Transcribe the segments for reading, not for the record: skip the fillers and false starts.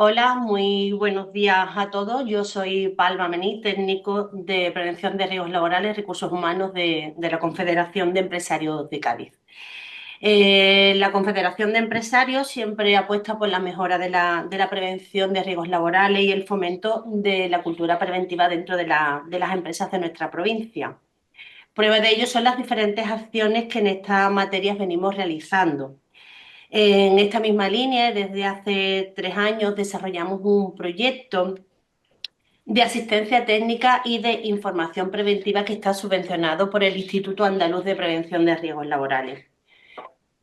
Hola, muy buenos días a todos. Yo soy Palma Mení, técnico de prevención de riesgos laborales y recursos humanos de la Confederación de Empresarios de Cádiz. La Confederación de Empresarios siempre apuesta por la mejora de la prevención de riesgos laborales y el fomento de la cultura preventiva dentro de las empresas de nuestra provincia. Prueba de ello son las diferentes acciones que en estas materias venimos realizando. En esta misma línea, desde hace 3 años desarrollamos un proyecto de asistencia técnica y de información preventiva que está subvencionado por el Instituto Andaluz de Prevención de Riesgos Laborales.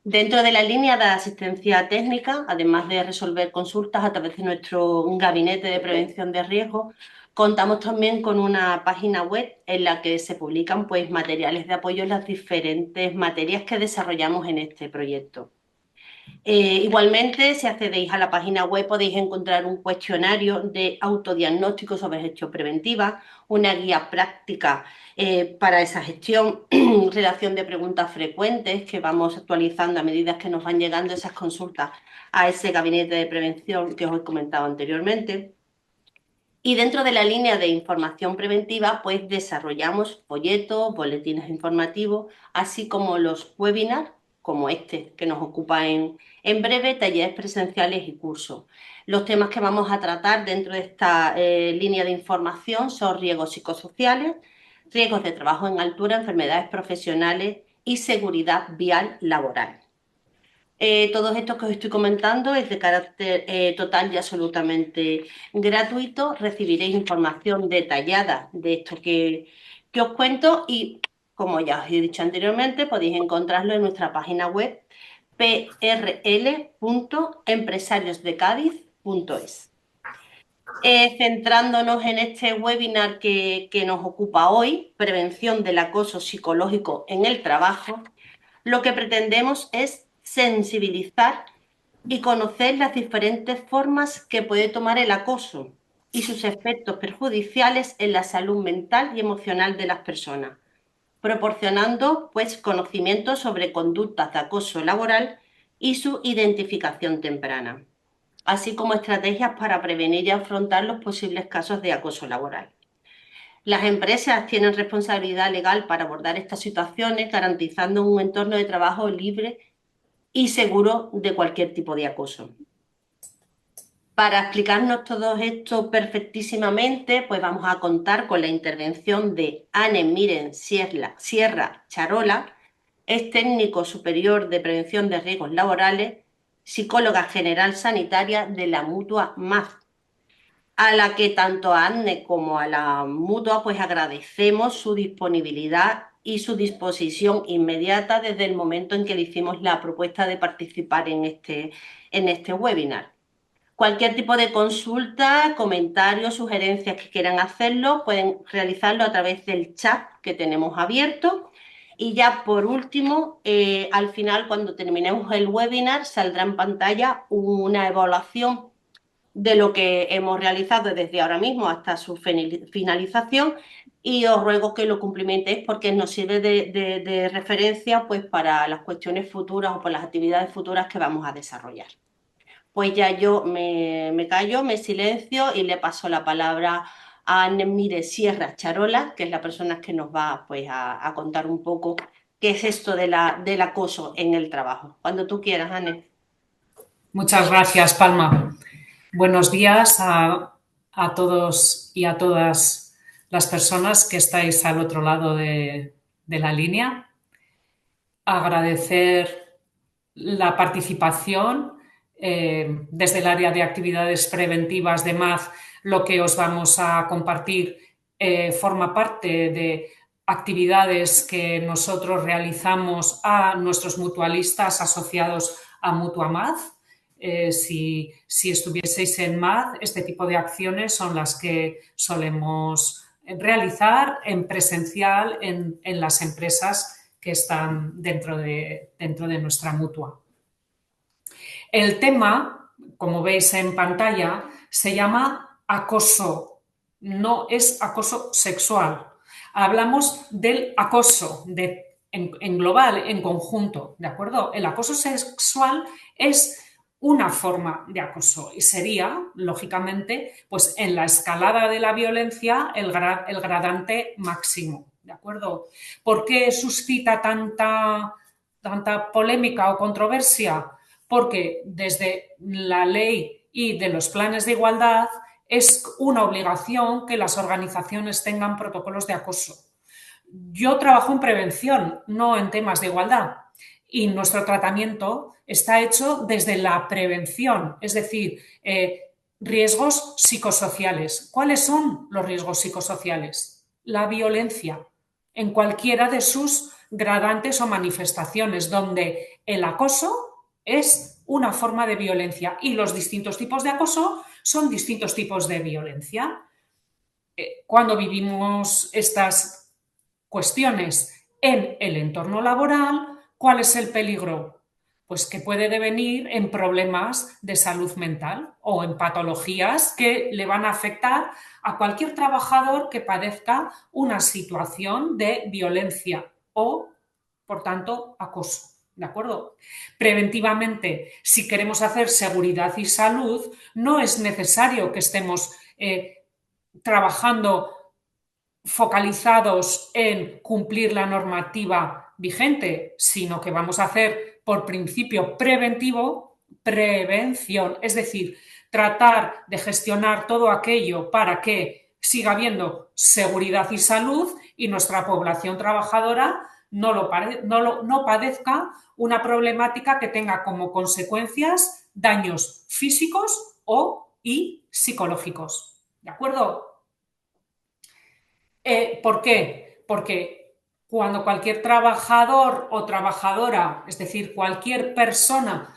Dentro de la línea de asistencia técnica, además de resolver consultas a través de nuestro gabinete de prevención de riesgos, contamos también con una página web en la que se publican materiales de apoyo en las diferentes materias que desarrollamos en este proyecto. Igualmente, si accedéis a la página web podéis encontrar un cuestionario de autodiagnóstico sobre gestión preventiva, una guía práctica para esa gestión, redacción de preguntas frecuentes que vamos actualizando a medida que nos van llegando esas consultas a ese gabinete de prevención que os he comentado anteriormente. Y dentro de la línea de información preventiva, pues desarrollamos folletos, boletines informativos, así como los webinars, como este que nos ocupa en breve, talleres presenciales y cursos. Los temas que vamos a tratar dentro de esta línea de información son riesgos psicosociales, riesgos de trabajo en altura, enfermedades profesionales y seguridad vial laboral. Todos estos que os estoy comentando es de carácter total y absolutamente gratuito. Recibiréis información detallada de esto que os cuento y, como ya os he dicho anteriormente, podéis encontrarlo en nuestra página web prl.empresariosdecadiz.es. Centrándonos en este webinar que nos ocupa hoy, prevención del acoso psicológico en el trabajo, lo que pretendemos es sensibilizar y conocer las diferentes formas que puede tomar el acoso y sus efectos perjudiciales en la salud mental y emocional de las personas, proporcionando pues conocimientos sobre conductas de acoso laboral y su identificación temprana, así como estrategias para prevenir y afrontar los posibles casos de acoso laboral. Las empresas tienen responsabilidad legal para abordar estas situaciones, garantizando un entorno de trabajo libre y seguro de cualquier tipo de acoso. Para explicarnos todo esto perfectísimamente, pues vamos a contar con la intervención de Anne Miren Sierra Charola, es técnico superior de prevención de riesgos laborales, psicóloga general sanitaria de la Mutua MAF, a la que tanto a Anne como a la Mutua pues agradecemos su disponibilidad y su disposición inmediata desde el momento en que le hicimos la propuesta de participar en este webinar. Cualquier tipo de consulta, comentarios, sugerencias que quieran hacerlo, pueden realizarlo a través del chat que tenemos abierto. Y ya por último, al final, cuando terminemos el webinar, saldrá en pantalla una evaluación de lo que hemos realizado desde ahora mismo hasta su finalización y os ruego que lo cumplimentéis porque nos sirve de referencia pues, para las cuestiones futuras o para las actividades futuras que vamos a desarrollar. Pues ya yo me callo, me silencio y le paso la palabra a Anne Mire Sierra Charola, que es la persona que nos va pues, a contar un poco qué es esto del acoso en el trabajo. Cuando tú quieras, Anne. Muchas gracias, Palma. Buenos días a todos y a todas las personas que estáis al otro lado de la línea. Agradecer la participación desde el área de actividades preventivas de MAZ. Lo que os vamos a compartir forma parte de actividades que nosotros realizamos a nuestros mutualistas asociados a Mutua MAZ. Si estuvieseis en MAD, este tipo de acciones son las que solemos realizar en presencial en las empresas que están dentro de nuestra mutua. El tema, como veis en pantalla, se llama acoso, no es acoso sexual. Hablamos del acoso en global, en conjunto, ¿de acuerdo? El acoso sexual es una forma de acoso y sería, lógicamente, pues en la escalada de la violencia el gradante máximo, ¿de acuerdo? ¿Por qué suscita tanta polémica o controversia? Porque desde la ley y de los planes de igualdad es una obligación que las organizaciones tengan protocolos de acoso. Yo trabajo en prevención, no en temas de igualdad. Y nuestro tratamiento está hecho desde la prevención, es decir, riesgos psicosociales. ¿Cuáles son los riesgos psicosociales? La violencia, en cualquiera de sus gradantes o manifestaciones, donde el acoso es una forma de violencia y los distintos tipos de acoso son distintos tipos de violencia. Cuando vivimos estas cuestiones en el entorno laboral, ¿cuál es el peligro? Pues que puede devenir en problemas de salud mental o en patologías que le van a afectar a cualquier trabajador que padezca una situación de violencia o, por tanto, acoso. ¿De acuerdo? Preventivamente, si queremos hacer seguridad y salud, no es necesario que estemos trabajando focalizados en cumplir la normativa vigente, sino que vamos a hacer por principio preventivo prevención, es decir, tratar de gestionar todo aquello para que siga habiendo seguridad y salud y nuestra población trabajadora no padezca una problemática que tenga como consecuencias daños físicos y psicológicos. ¿De acuerdo? ¿Por qué? Porque cuando cualquier trabajador o trabajadora, es decir, cualquier persona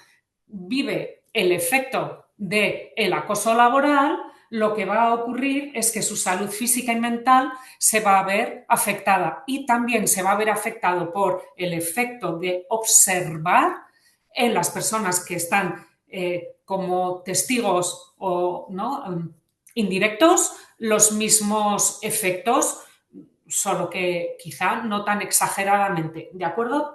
vive el efecto del acoso laboral, lo que va a ocurrir es que su salud física y mental se va a ver afectada y también se va a ver afectado por el efecto de observar en las personas que están como testigos o ¿no? indirectos los mismos efectos, solo que quizá no tan exageradamente, ¿de acuerdo?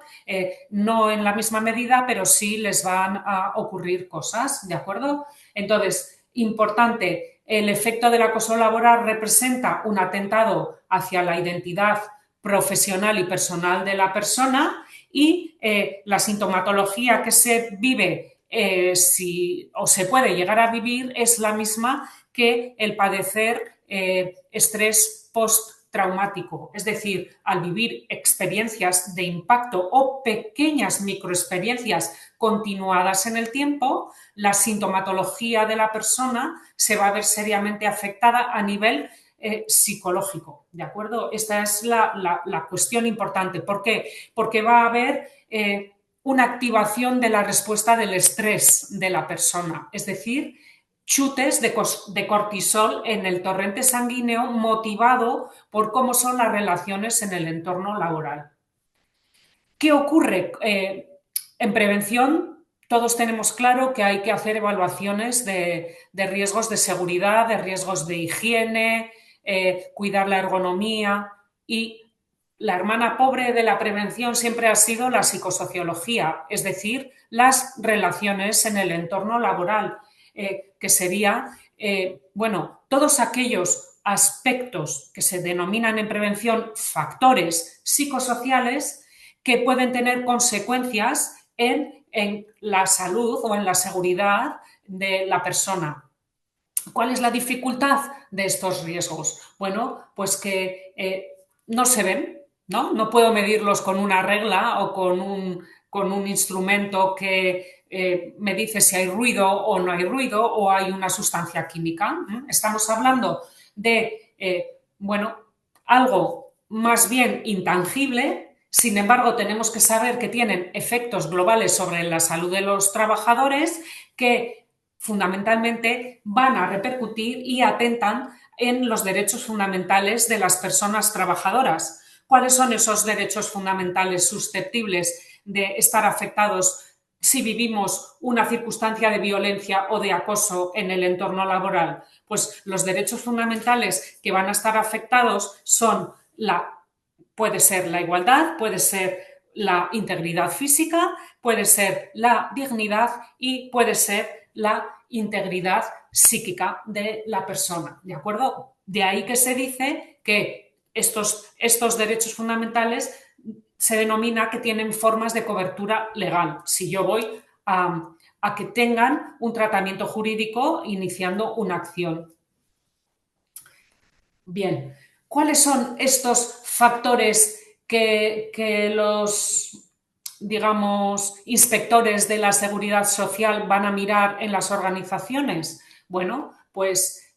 No en la misma medida, pero sí les van a ocurrir cosas, ¿de acuerdo? Entonces, importante, el efecto del acoso laboral representa un atentado hacia la identidad profesional y personal de la persona y la sintomatología que se vive o se puede llegar a vivir es la misma que el padecer estrés postraumático, es decir, al vivir experiencias de impacto o pequeñas microexperiencias continuadas en el tiempo, la sintomatología de la persona se va a ver seriamente afectada a nivel psicológico, ¿de acuerdo? Esta es la cuestión importante. ¿Por qué? Porque va a haber una activación de la respuesta del estrés de la persona, es decir, chutes de cortisol en el torrente sanguíneo motivado por cómo son las relaciones en el entorno laboral. ¿Qué ocurre? En prevención todos tenemos claro que hay que hacer evaluaciones de riesgos de seguridad, de riesgos de higiene, cuidar la ergonomía y la hermana pobre de la prevención siempre ha sido la psicosociología, es decir, las relaciones en el entorno laboral. Que sería, todos aquellos aspectos que se denominan en prevención factores psicosociales que pueden tener consecuencias en la salud o en la seguridad de la persona. ¿Cuál es la dificultad de estos riesgos? Bueno, pues que no se ven, ¿no? No puedo medirlos con una regla o con un instrumento que me dice si hay ruido o no hay ruido o hay una sustancia química. Estamos hablando de, algo más bien intangible. Sin embargo, tenemos que saber que tienen efectos globales sobre la salud de los trabajadores que fundamentalmente van a repercutir y atentan en los derechos fundamentales de las personas trabajadoras. ¿Cuáles son esos derechos fundamentales susceptibles de estar afectados si vivimos una circunstancia de violencia o de acoso en el entorno laboral? Pues los derechos fundamentales que van a estar afectados son puede ser la igualdad, puede ser la integridad física, puede ser la dignidad y puede ser la integridad psíquica de la persona, ¿de acuerdo? De ahí que se dice que estos derechos fundamentales se denomina que tienen formas de cobertura legal. Si yo voy a que tengan un tratamiento jurídico iniciando una acción. Bien, ¿cuáles son estos factores que los, digamos, inspectores de la seguridad social van a mirar en las organizaciones? Bueno, pues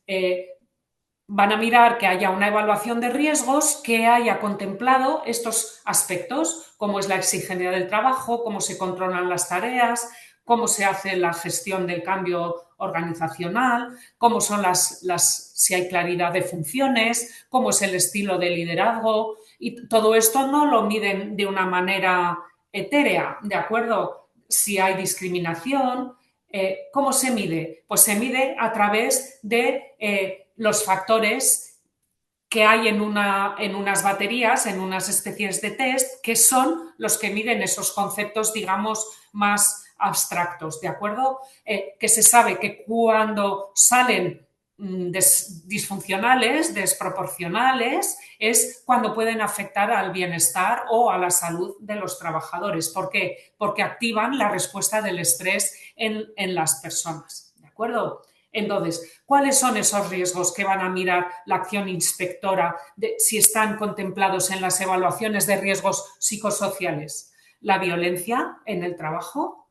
van a mirar que haya una evaluación de riesgos que haya contemplado estos aspectos, como es la exigencia del trabajo, cómo se controlan las tareas, cómo se hace la gestión del cambio organizacional, cómo son si hay claridad de funciones, cómo es el estilo de liderazgo, y todo esto no lo miden de una manera etérea, ¿de acuerdo? Si hay discriminación, ¿cómo se mide? Pues se mide a través de los factores que hay en unas baterías, en unas especies de test, que son los que miden esos conceptos, digamos, más abstractos, ¿de acuerdo? Que se sabe que cuando salen disfuncionales, desproporcionales, es cuando pueden afectar al bienestar o a la salud de los trabajadores. ¿Por qué? Porque activan la respuesta del estrés en las personas, ¿de acuerdo? Entonces, ¿cuáles son esos riesgos que van a mirar la acción inspectora si están contemplados en las evaluaciones de riesgos psicosociales? La violencia en el trabajo,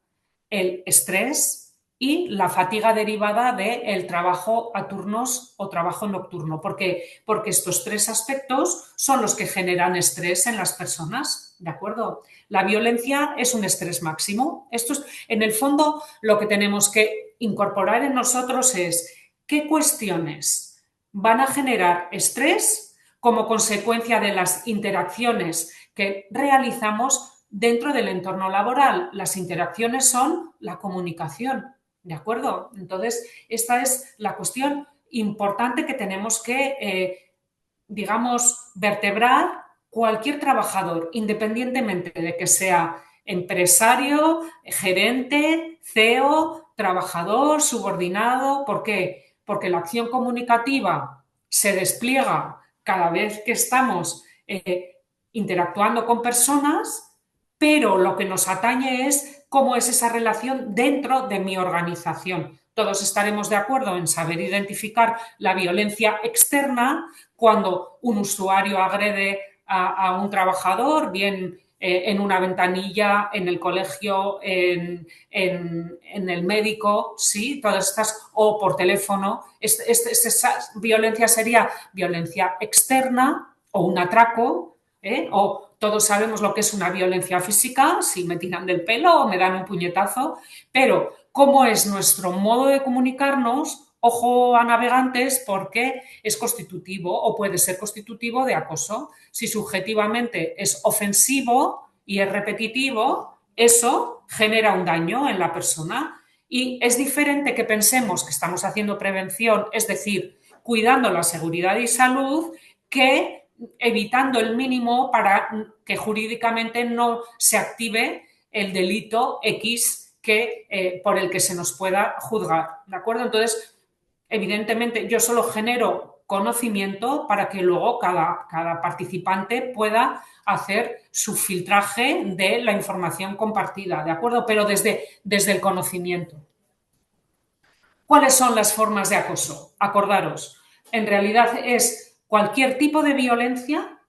el estrés y la fatiga derivada del trabajo a turnos o trabajo nocturno. ¿Por qué? Porque estos tres aspectos son los que generan estrés en las personas, ¿de acuerdo? La violencia es un estrés máximo. Esto es, en el fondo, lo que tenemos que incorporar en nosotros es qué cuestiones van a generar estrés como consecuencia de las interacciones que realizamos dentro del entorno laboral. Las interacciones son la comunicación, ¿de acuerdo? Entonces, esta es la cuestión importante que tenemos que, digamos, vertebrar cualquier trabajador, independientemente de que sea empresario, gerente, CEO, trabajador, subordinado. ¿Por qué? Porque la acción comunicativa se despliega cada vez que estamos interactuando con personas, pero lo que nos atañe es cómo es esa relación dentro de mi organización. Todos estaremos de acuerdo en saber identificar la violencia externa cuando un usuario agrede a un trabajador, bien en una ventanilla, en el colegio, en el médico, sí, todas estas, o por teléfono. Esa violencia sería violencia externa o un atraco, o todos sabemos lo que es una violencia física, si me tiran del pelo o me dan un puñetazo, pero cómo es nuestro modo de comunicarnos, ojo a navegantes, porque es constitutivo o puede ser constitutivo de acoso. Si subjetivamente es ofensivo y es repetitivo, eso genera un daño en la persona. Y es diferente que pensemos que estamos haciendo prevención, es decir, cuidando la seguridad y salud, que evitando el mínimo para que jurídicamente no se active el delito X por el que se nos pueda juzgar, ¿de acuerdo? Entonces, evidentemente, yo solo genero conocimiento para que luego cada participante pueda hacer su filtraje de la información compartida, ¿de acuerdo? Pero desde el conocimiento. ¿Cuáles son las formas de acoso? Acordaros, en realidad es cualquier tipo de violencia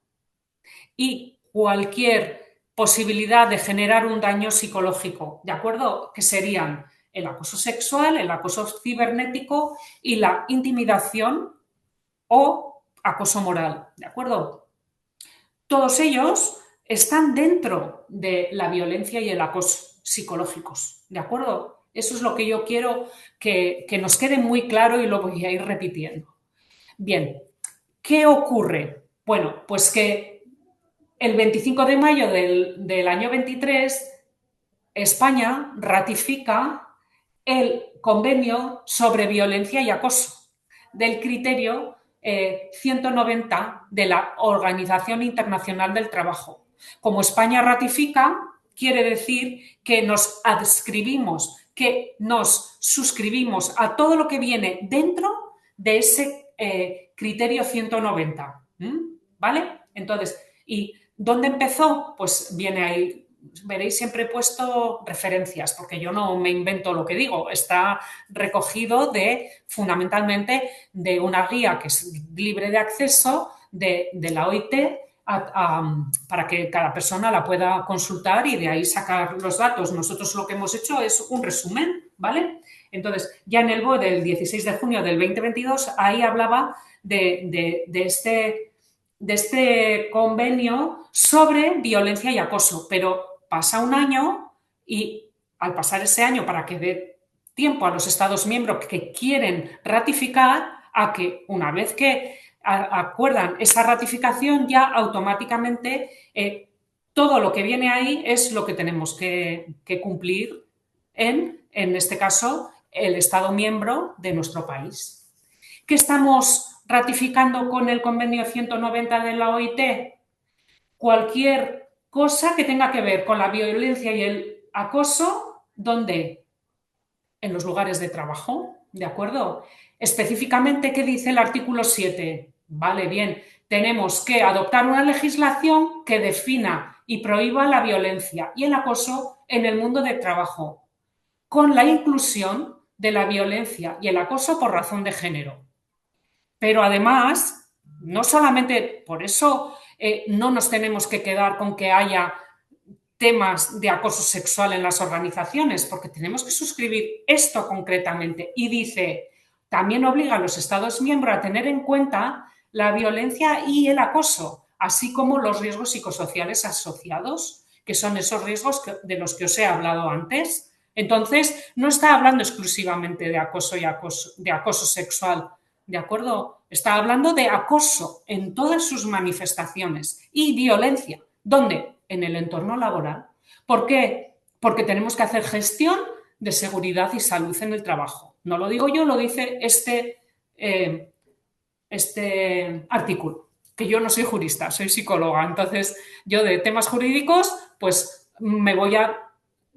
y cualquier posibilidad de generar un daño psicológico, ¿de acuerdo? Que serían el acoso sexual, el acoso cibernético y la intimidación o acoso moral, ¿de acuerdo? Todos ellos están dentro de la violencia y el acoso psicológicos, ¿de acuerdo? Eso es lo que yo quiero que nos quede muy claro y lo voy a ir repitiendo. Bien, ¿qué ocurre? Bueno, pues que el 25 de mayo del año 23, España ratifica el convenio sobre violencia y acoso del criterio 190 de la Organización Internacional del Trabajo. Como España ratifica, quiere decir que nos adscribimos, que nos suscribimos a todo lo que viene dentro de ese criterio 190. ¿Vale? Entonces, ¿y dónde empezó? Pues viene ahí. Veréis, siempre he puesto referencias, porque yo no me invento lo que digo, está recogido fundamentalmente de una guía que es libre de acceso de la OIT para que cada persona la pueda consultar y de ahí sacar los datos. Nosotros lo que hemos hecho es un resumen, ¿vale? Entonces, ya en el BOE del 16 de junio del 2022, ahí hablaba de este convenio sobre violencia y acoso, pero pasa un año y al pasar ese año, para que dé tiempo a los Estados miembros que quieren ratificar, a que una vez que acuerdan esa ratificación, ya automáticamente todo lo que viene ahí es lo que tenemos que cumplir en este caso, el Estado miembro de nuestro país. ¿Qué estamos ratificando con el convenio 190 de la OIT? Cualquier cosa que tenga que ver con la violencia y el acoso, ¿dónde? En los lugares de trabajo, ¿de acuerdo? Específicamente, ¿qué dice el artículo 7? Vale, bien, tenemos que adoptar una legislación que defina y prohíba la violencia y el acoso en el mundo del trabajo, con la inclusión de la violencia y el acoso por razón de género. Pero además, no solamente por eso no nos tenemos que quedar con que haya temas de acoso sexual en las organizaciones, porque tenemos que suscribir esto concretamente. Y dice, también obliga a los Estados miembros a tener en cuenta la violencia y el acoso, así como los riesgos psicosociales asociados, que son esos riesgos de los que os he hablado antes. Entonces, no está hablando exclusivamente de acoso y de acoso sexual, ¿de acuerdo? Está hablando de acoso en todas sus manifestaciones y violencia. ¿Dónde? En el entorno laboral. ¿Por qué? Porque tenemos que hacer gestión de seguridad y salud en el trabajo. No lo digo yo, lo dice este artículo, que yo no soy jurista, soy psicóloga. Entonces, yo de temas jurídicos, pues me voy a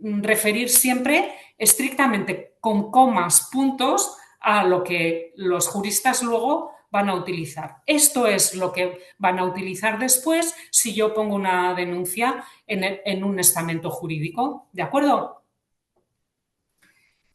referir siempre estrictamente con comas, puntos, a lo que los juristas luego van a utilizar. Esto es lo que van a utilizar después si yo pongo una denuncia en un estamento jurídico, ¿de acuerdo?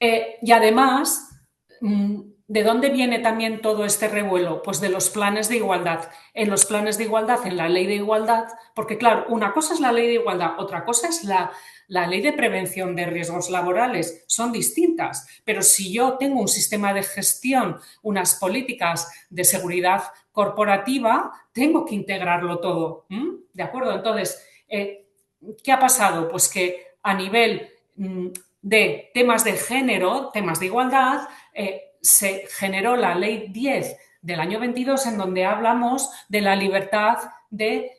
Y además, ¿de dónde viene también todo este revuelo? Pues de los planes de igualdad. En los planes de igualdad, en la ley de igualdad, porque claro, una cosa es la ley de igualdad, otra cosa es la ley de prevención de riesgos laborales. Son distintas, pero si yo tengo un sistema de gestión, unas políticas de seguridad corporativa, tengo que integrarlo todo. ¿De acuerdo? Entonces, ¿qué ha pasado? Pues que a nivel de temas de género, temas de igualdad, se generó la Ley 10 del año 22 en donde hablamos de la libertad de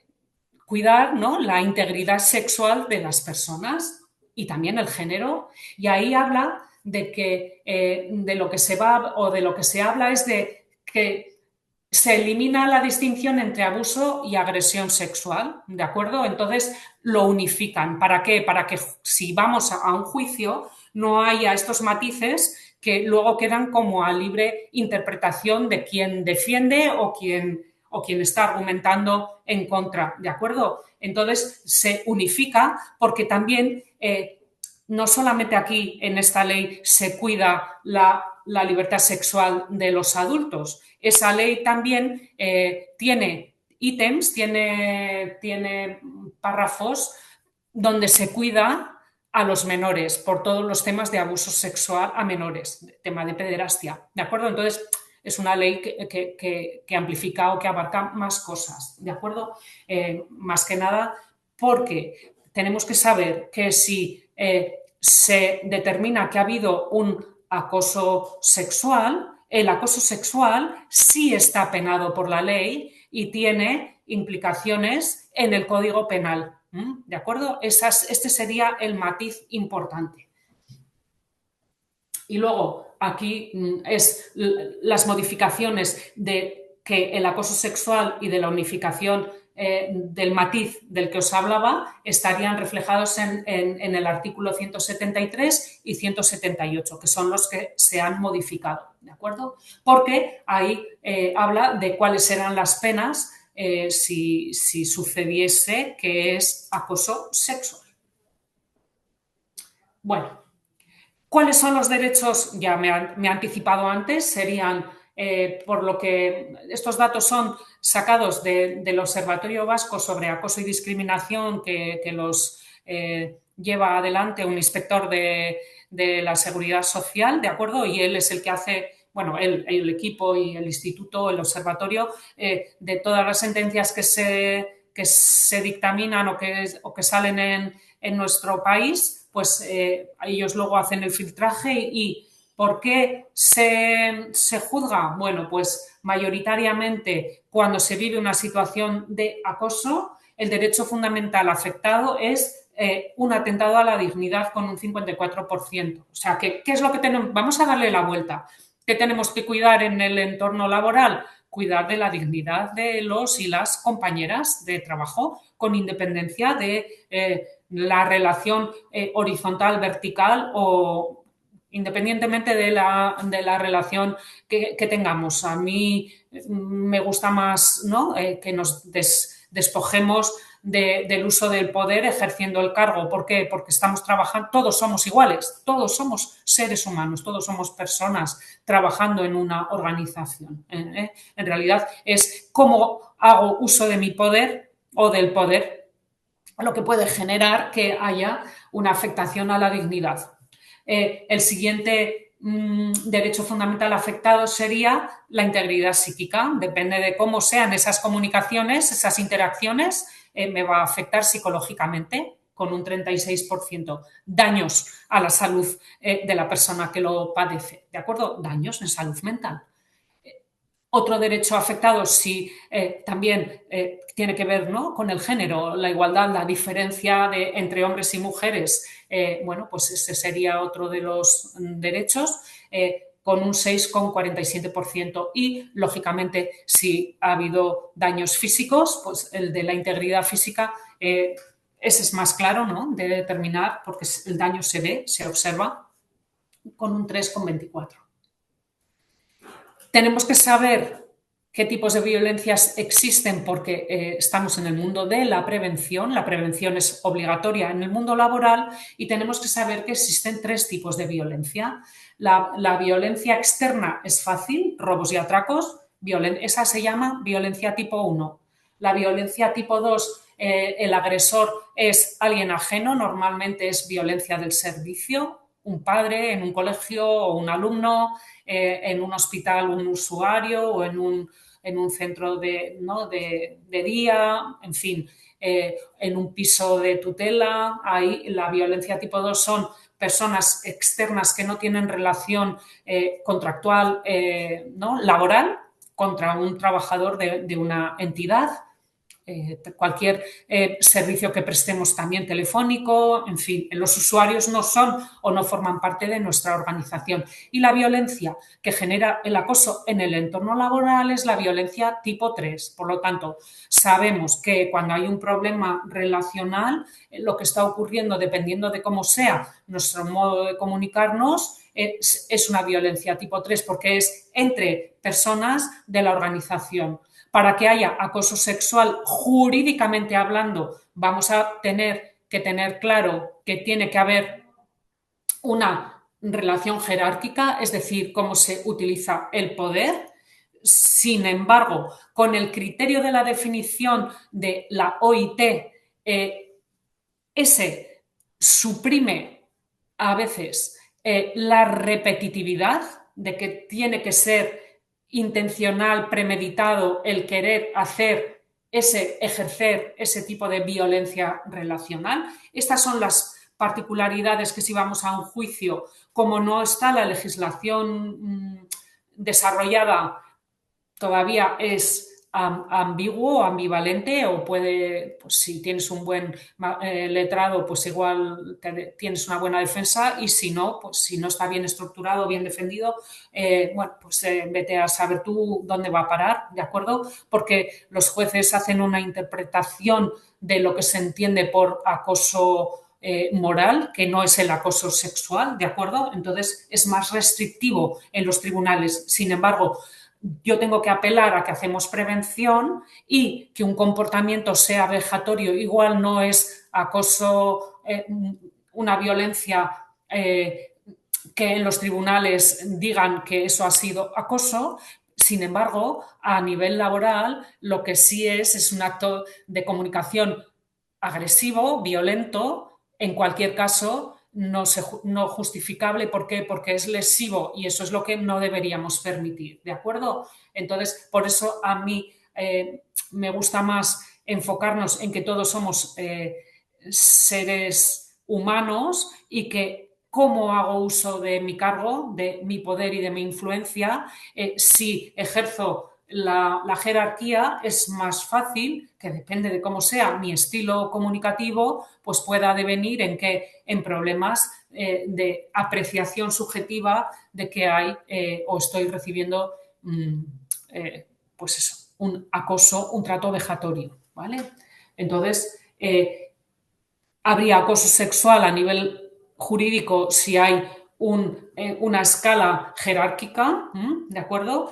cuidar, ¿no?, la integridad sexual de las personas y también el género. Y ahí habla de que de lo que se va o de lo que se habla es de que se elimina la distinción entre abuso y agresión sexual, ¿de acuerdo? Entonces lo unifican. ¿Para qué? Para que si vamos a un juicio no haya estos matices que luego quedan como a libre interpretación de quien defiende o quien está argumentando en contra, ¿de acuerdo? Entonces se unifica porque también no solamente aquí en esta ley se cuida la libertad sexual de los adultos, esa ley también tiene ítems, tiene párrafos donde se cuida a los menores por todos los temas de abuso sexual a menores, tema de pederastia, ¿de acuerdo? Entonces, es una ley que amplifica o que abarca más cosas, ¿de acuerdo? Más que nada porque tenemos que saber que si se determina que ha habido un acoso sexual, el acoso sexual sí está penado por la ley y tiene implicaciones en el Código Penal. ¿De acuerdo? Este sería el matiz importante. Y luego aquí es las modificaciones de que el acoso sexual y de la unificación del matiz del que os hablaba estarían reflejados en el artículo 173 y 178, que son los que se han modificado, ¿de acuerdo? Porque ahí habla de cuáles serán las penas si sucediese que es acoso sexual. Bueno, ¿cuáles son los derechos? Ya me he anticipado antes, serían, por lo que estos datos son sacados del Observatorio Vasco sobre Acoso y Discriminación que los lleva adelante un inspector de la Seguridad Social, ¿de acuerdo? Y él es el que hace, bueno, el equipo y el instituto, el observatorio, de todas las sentencias que se dictaminan o que salen en nuestro país, pues ellos luego hacen el filtraje y ¿por qué se juzga? Bueno, pues mayoritariamente cuando se vive una situación de acoso, el derecho fundamental afectado es un atentado a la dignidad con un 54%. O sea, ¿qué es lo que tenemos? Vamos a darle la vuelta. ¿Qué tenemos que cuidar en el entorno laboral? Cuidar de la dignidad de los y las compañeras de trabajo con independencia de la relación horizontal, vertical o independientemente de la relación que tengamos. A mí me gusta más, ¿no? Que nos despojemos del uso del poder ejerciendo el cargo. ¿Por qué? Porque estamos trabajando, todos somos iguales, todos somos seres humanos, todos somos personas trabajando en una organización. En realidad es cómo hago uso de mi poder o del poder, lo que puede generar que haya una afectación a la dignidad. El siguiente derecho fundamental afectado sería la integridad psíquica. Depende de cómo sean esas comunicaciones, esas interacciones, me va a afectar psicológicamente con un 36%. Daños a la salud de la persona que lo padece, ¿de acuerdo? Daños en salud mental. Otro derecho afectado sí también tiene que ver, ¿no?, con el género, la igualdad, la diferencia entre hombres y mujeres. Bueno, pues ese sería otro de los derechos con un 6,47%. Y, lógicamente, si ha habido daños físicos, pues el de la integridad física, ese es más claro, ¿no?, de determinar, porque el daño se ve, se observa, con un 3,24%. Tenemos que saber qué tipos de violencias existen porque estamos en el mundo de la prevención es obligatoria en el mundo laboral y tenemos que saber que existen 3 tipos de violencia. La violencia externa es fácil, robos y atracos, esa se llama violencia tipo 1. La violencia tipo 2, el agresor es alguien ajeno, normalmente es violencia del servicio, un padre en un colegio o un alumno, en un hospital un usuario o en un centro de día, en fin, en un piso de tutela. Ahí la violencia tipo 2 son personas externas que no tienen relación contractual, ¿no?, laboral contra un trabajador de una entidad. Cualquier servicio que prestemos también telefónico, en fin, los usuarios no son o no forman parte de nuestra organización. Y la violencia que genera el acoso en el entorno laboral es la violencia tipo 3. Por lo tanto, sabemos que cuando hay un problema relacional, lo que está ocurriendo, dependiendo de cómo sea nuestro modo de comunicarnos, es una violencia tipo 3 porque es entre personas de la organización. Para que haya acoso sexual, jurídicamente hablando, vamos a tener que tener claro que tiene que haber una relación jerárquica, es decir, cómo se utiliza el poder. Sin embargo, con el criterio de la definición de la OIT, ese suprime a veces la repetitividad de que tiene que ser intencional, premeditado, el querer ejercer ese tipo de violencia relacional. Estas son las particularidades que si vamos a un juicio, como no está la legislación desarrollada, todavía es ambiguo, ambivalente, o puede, pues si tienes un buen letrado, pues igual tienes una buena defensa, y si no, pues si no está bien estructurado, bien defendido, bueno, pues vete a saber tú dónde va a parar, ¿de acuerdo? Porque los jueces hacen una interpretación de lo que se entiende por acoso moral, que no es el acoso sexual, ¿de acuerdo? Entonces es más restrictivo en los tribunales. Sin embargo, yo tengo que apelar a que hacemos prevención, y que un comportamiento sea vejatorio igual no es acoso, una violencia que en los tribunales digan que eso ha sido acoso. Sin embargo, a nivel laboral, lo que sí es un acto de comunicación agresivo, violento, en cualquier caso no justificable. ¿Por qué? Porque es lesivo, y eso es lo que no deberíamos permitir, ¿de acuerdo? Entonces, por eso a mí me gusta más enfocarnos en que todos somos seres humanos, y que cómo hago uso de mi cargo, de mi poder y de mi influencia. Si ejerzo la jerarquía, es más fácil que, depende de cómo sea mi estilo comunicativo, pues pueda devenir en problemas de apreciación subjetiva de que hay o estoy recibiendo pues eso, un acoso, un trato vejatorio, ¿vale? Entonces, habría acoso sexual a nivel jurídico si hay una escala jerárquica, ¿de acuerdo?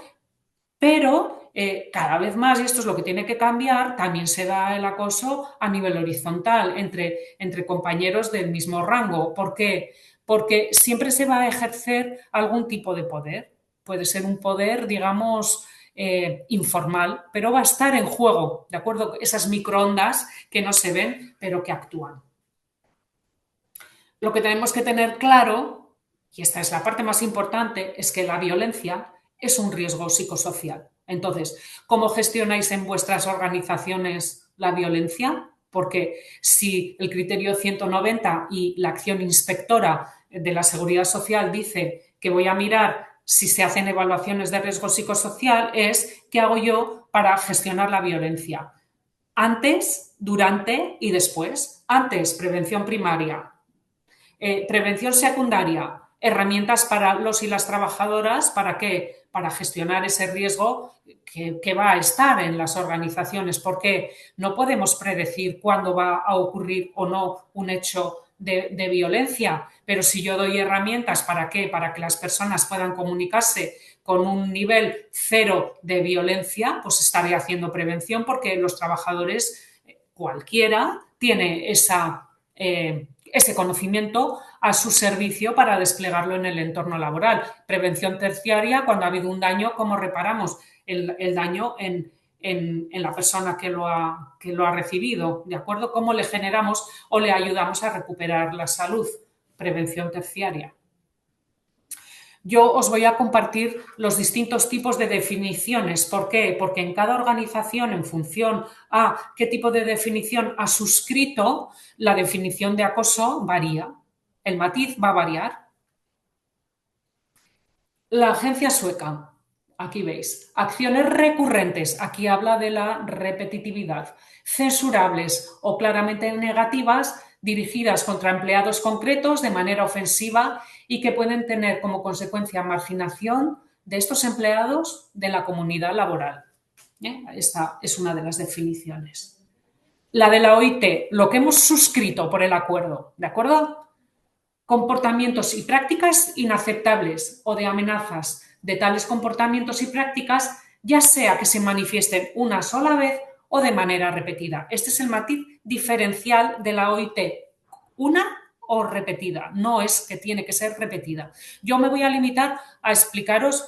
Pero cada vez más, y esto es lo que tiene que cambiar, también se da el acoso a nivel horizontal, entre compañeros del mismo rango. ¿Por qué? Porque siempre se va a ejercer algún tipo de poder. Puede ser un poder, digamos, informal, pero va a estar en juego, ¿de acuerdo? Esas microondas que no se ven, pero que actúan. Lo que tenemos que tener claro, y esta es la parte más importante, es que la violencia es un riesgo psicosocial. Entonces, ¿cómo gestionáis en vuestras organizaciones la violencia? Porque si el criterio 190 y la acción inspectora de la Seguridad Social dice que voy a mirar si se hacen evaluaciones de riesgo psicosocial, es ¿qué hago yo para gestionar la violencia? Antes, durante y después. Antes, prevención primaria. Prevención secundaria, herramientas para los y las trabajadoras. ¿Para qué? Para gestionar ese riesgo que va a estar en las organizaciones, porque no podemos predecir cuándo va a ocurrir o no un hecho de violencia, pero si yo doy herramientas, ¿para qué? Para que las personas puedan comunicarse con un nivel cero de violencia, pues estaré haciendo prevención, porque los trabajadores, cualquiera, tiene ese conocimiento a su servicio para desplegarlo en el entorno laboral. Prevención terciaria, cuando ha habido un daño, ¿cómo reparamos el daño en la persona que lo ha recibido? ¿De acuerdo? ¿Cómo le generamos o le ayudamos a recuperar la salud? Prevención terciaria. Yo os voy a compartir los distintos tipos de definiciones. ¿Por qué? Porque en cada organización, en función a qué tipo de definición ha suscrito, la definición de acoso varía. El matiz va a variar. La agencia sueca, aquí veis, acciones recurrentes, aquí habla de la repetitividad, censurables o claramente negativas, dirigidas contra empleados concretos de manera ofensiva y que pueden tener como consecuencia marginación de estos empleados de la comunidad laboral. Esta es una de las definiciones. La de la OIT, lo que hemos suscrito por el acuerdo, ¿de acuerdo? Comportamientos y prácticas inaceptables o de amenazas de tales comportamientos y prácticas, ya sea que se manifiesten una sola vez o de manera repetida. Este es el matiz diferencial de la OIT. Una o repetida, no es que tiene que ser repetida. Yo me voy a limitar a explicaros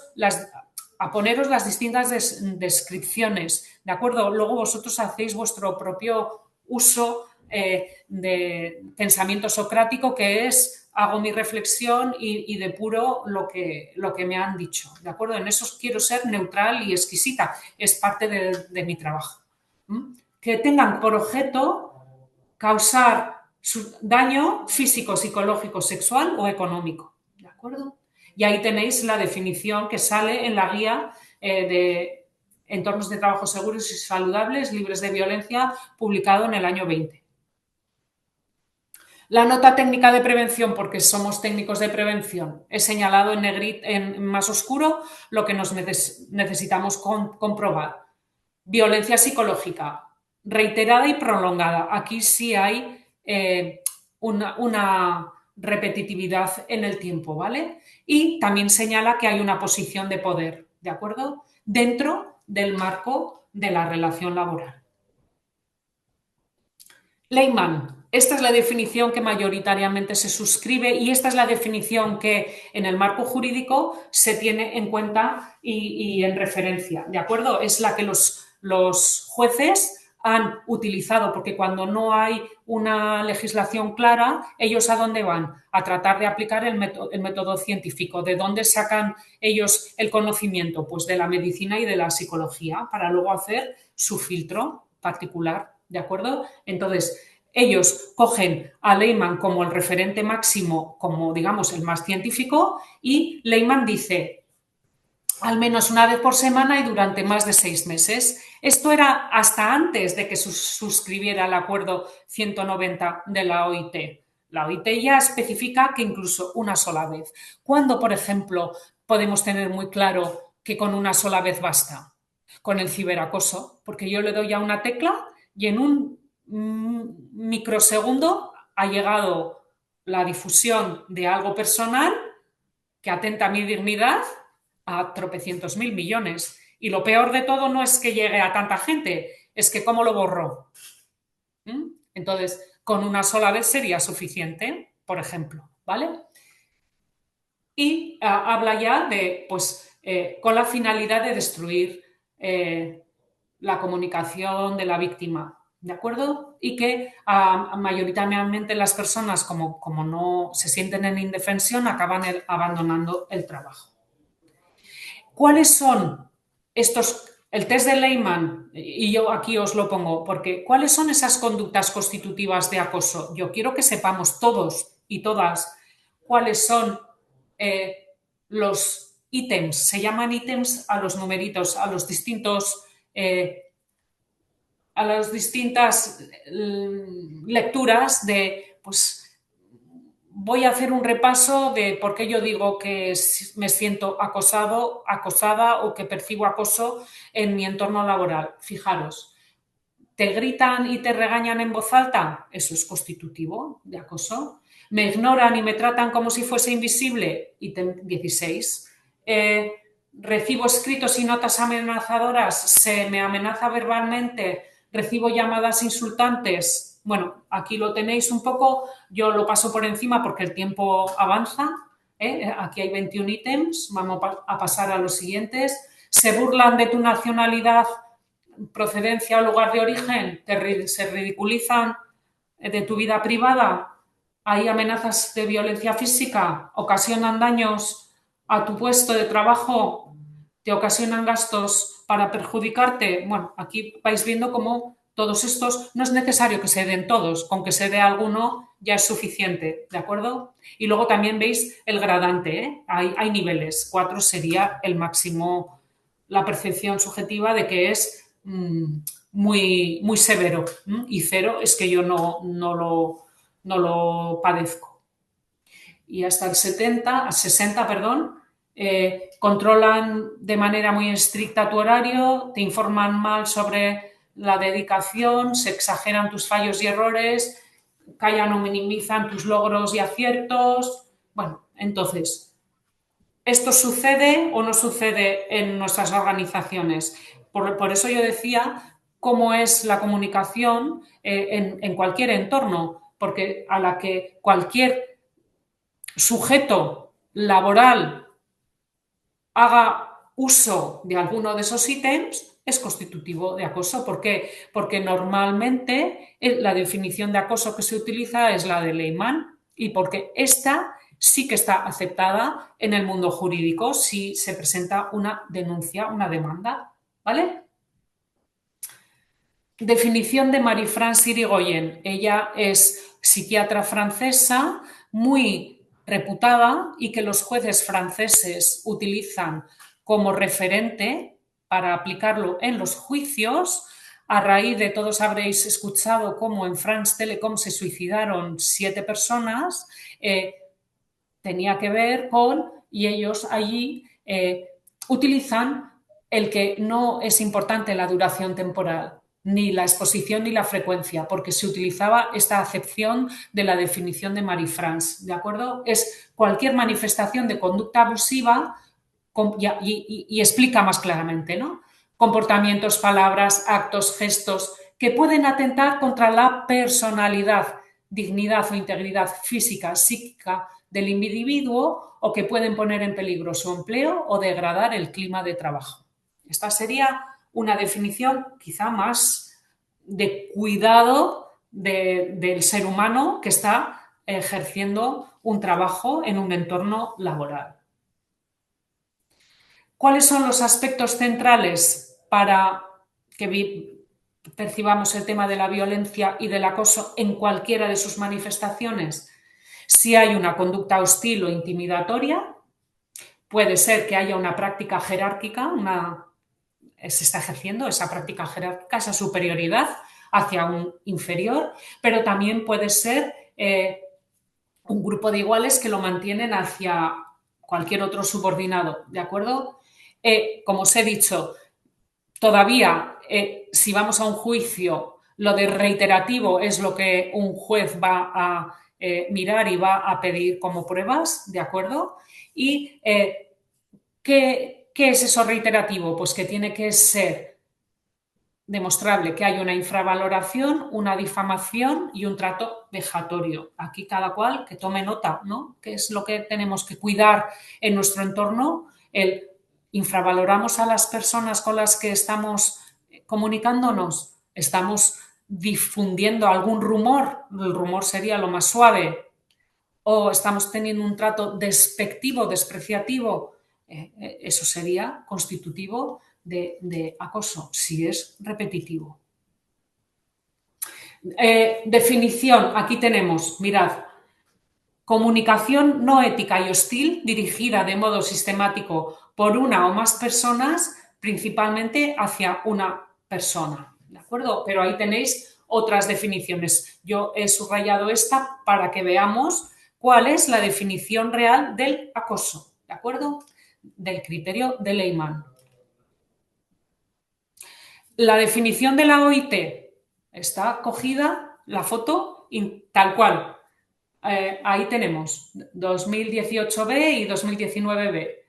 a poneros las distintas descripciones, ¿de acuerdo? Luego vosotros hacéis vuestro propio uso de pensamiento socrático, que es hago mi reflexión y depuro lo que me han dicho, ¿de acuerdo? En eso quiero ser neutral y exquisita, es parte de mi trabajo. Que tengan por objeto causar daño físico, psicológico, sexual o económico, ¿de acuerdo? Y ahí tenéis la definición que sale en la guía Entornos de trabajo seguros y saludables, libres de violencia, publicado en el año 20. La nota técnica de prevención, porque somos técnicos de prevención, he señalado en negrito, en más oscuro, lo que nos necesitamos comprobar. Violencia psicológica, reiterada y prolongada. Aquí sí hay una repetitividad en el tiempo, ¿vale? Y también señala que hay una posición de poder, ¿de acuerdo? Dentro del marco de la relación laboral. Lehmann, esta es la definición que mayoritariamente se suscribe y esta es la definición que en el marco jurídico se tiene en cuenta y en referencia, ¿de acuerdo? Es la que los jueces han utilizado, porque cuando no hay una legislación clara, ellos ¿a dónde van? A tratar de aplicar el método científico. ¿De dónde sacan ellos el conocimiento? Pues de la medicina y de la psicología, para luego hacer su filtro particular, ¿de acuerdo? Entonces, ellos cogen a Lehmann como el referente máximo, como digamos el más científico, y Lehmann dice al menos una vez por semana y durante más de 6 meses. Esto era hasta antes de que suscribiera el acuerdo 190 de la OIT. La OIT ya especifica que incluso una sola vez. ¿Cuándo, por ejemplo, podemos tener muy claro que con una sola vez basta? Con el ciberacoso, porque yo le doy a una tecla y en un microsegundo ha llegado la difusión de algo personal que atenta a mi dignidad a tropecientos mil millones. Y lo peor de todo no es que llegue a tanta gente, es que cómo lo borró. Entonces, con una sola vez sería suficiente, por ejemplo, ¿vale? Y habla ya de, pues, con la finalidad de destruir la comunicación de la víctima, ¿de acuerdo? Y que mayoritariamente las personas, como no se sienten en indefensión, acaban abandonando el trabajo. ¿Cuáles son estos, el test de Lehmann, y yo aquí os lo pongo, porque ¿cuáles son esas conductas constitutivas de acoso? Yo quiero que sepamos todos y todas cuáles son los ítems, se llaman ítems a los numeritos, a los distintos a las distintas lecturas de, pues, voy a hacer un repaso de por qué yo digo que me siento acosado, acosada o que percibo acoso en mi entorno laboral. Fijaros, ¿te gritan y te regañan en voz alta? Eso es constitutivo de acoso. ¿Me ignoran y me tratan como si fuese invisible? Ítem 16. ¿Recibo escritos y notas amenazadoras? ¿Se me amenaza verbalmente? ¿Recibo llamadas insultantes? Bueno, aquí lo tenéis un poco, yo lo paso por encima porque el tiempo avanza. Aquí hay 21 ítems, vamos a pasar a los siguientes. ¿Se burlan de tu nacionalidad, procedencia o lugar de origen? ¿Se ridiculizan de tu vida privada? ¿Hay amenazas de violencia física? ¿Ocasionan daños a tu puesto de trabajo? ¿Te ocasionan gastos para perjudicarte? Bueno, aquí vais viendo cómo todos estos, no es necesario que se den todos, con que se dé alguno ya es suficiente, ¿de acuerdo? Y luego también veis el gradante, ¿eh? Hay niveles, 4 sería el máximo, la percepción subjetiva de que es muy, muy severo, y 0 es que yo no lo padezco. Y hasta el 60, perdón, controlan de manera muy estricta tu horario, te informan mal sobre la dedicación, se exageran tus fallos y errores, callan o minimizan tus logros y aciertos. Bueno, entonces, ¿esto sucede o no sucede en nuestras organizaciones? Por eso yo decía cómo es la comunicación en cualquier entorno, porque a la que cualquier sujeto laboral haga uso de alguno de esos ítems es constitutivo de acoso. ¿Por qué? Porque normalmente la definición de acoso que se utiliza es la de Lehmann y porque esta sí que está aceptada en el mundo jurídico si se presenta una denuncia, una demanda, ¿vale? Definición de Marie-France Irigoyen. Ella es psiquiatra francesa muy reputada y que los jueces franceses utilizan como referente para aplicarlo en los juicios. A raíz de todos habréis escuchado cómo en France Telecom se suicidaron 7 personas, tenía que ver con, y ellos allí utilizan el que no es importante la duración temporal, ni la exposición ni la frecuencia, porque se utilizaba esta acepción de la definición de Marie-France, ¿de acuerdo? Es cualquier manifestación de conducta abusiva y explica más claramente, ¿no? Comportamientos, palabras, actos, gestos que pueden atentar contra la personalidad, dignidad o integridad física, psíquica del individuo o que pueden poner en peligro su empleo o degradar el clima de trabajo. Esta sería una definición quizá más de cuidado del ser humano que está ejerciendo un trabajo en un entorno laboral. ¿Cuáles son los aspectos centrales para que percibamos el tema de la violencia y del acoso en cualquiera de sus manifestaciones? Si hay una conducta hostil o intimidatoria, puede ser que haya una práctica jerárquica, se está ejerciendo esa práctica jerárquica, esa superioridad hacia un inferior, pero también puede ser un grupo de iguales que lo mantienen hacia cualquier otro subordinado, ¿de acuerdo? Como os he dicho, todavía si vamos a un juicio, lo de reiterativo es lo que un juez va a mirar y va a pedir como pruebas, ¿de acuerdo? Y ¿qué es eso reiterativo? Pues que tiene que ser demostrable que hay una infravaloración, una difamación y un trato vejatorio. Aquí cada cual que tome nota, ¿no? ¿Qué es lo que tenemos que cuidar en nuestro entorno? Infravaloramos a las personas con las que estamos comunicándonos, estamos difundiendo algún rumor, el rumor sería lo más suave, o estamos teniendo un trato despectivo, despreciativo, eso sería constitutivo de acoso, si es repetitivo. Definición, aquí tenemos, mirad, comunicación no ética y hostil dirigida de modo sistemático por una o más personas, principalmente hacia una persona, ¿de acuerdo? Pero ahí tenéis otras definiciones. Yo he subrayado esta para que veamos cuál es la definición real del acoso, ¿de acuerdo? Del criterio de Leyman. La definición de la OIT está cogida, la foto, tal cual. Ahí tenemos 2018b y 2019b.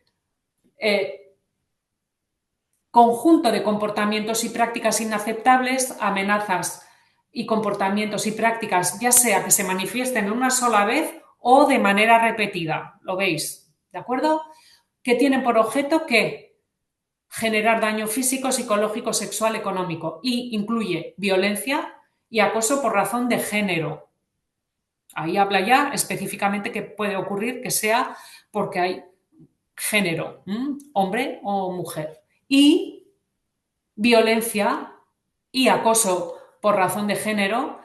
Conjunto de comportamientos y prácticas inaceptables, amenazas y comportamientos y prácticas, ya sea que se manifiesten una sola vez o de manera repetida. ¿Lo veis? ¿De acuerdo? Que tienen por objeto que generar daño físico, psicológico, sexual, económico y incluye violencia y acoso por razón de género. Ahí habla ya específicamente que puede ocurrir que sea porque hay género, hombre o mujer. Y violencia y acoso por razón de género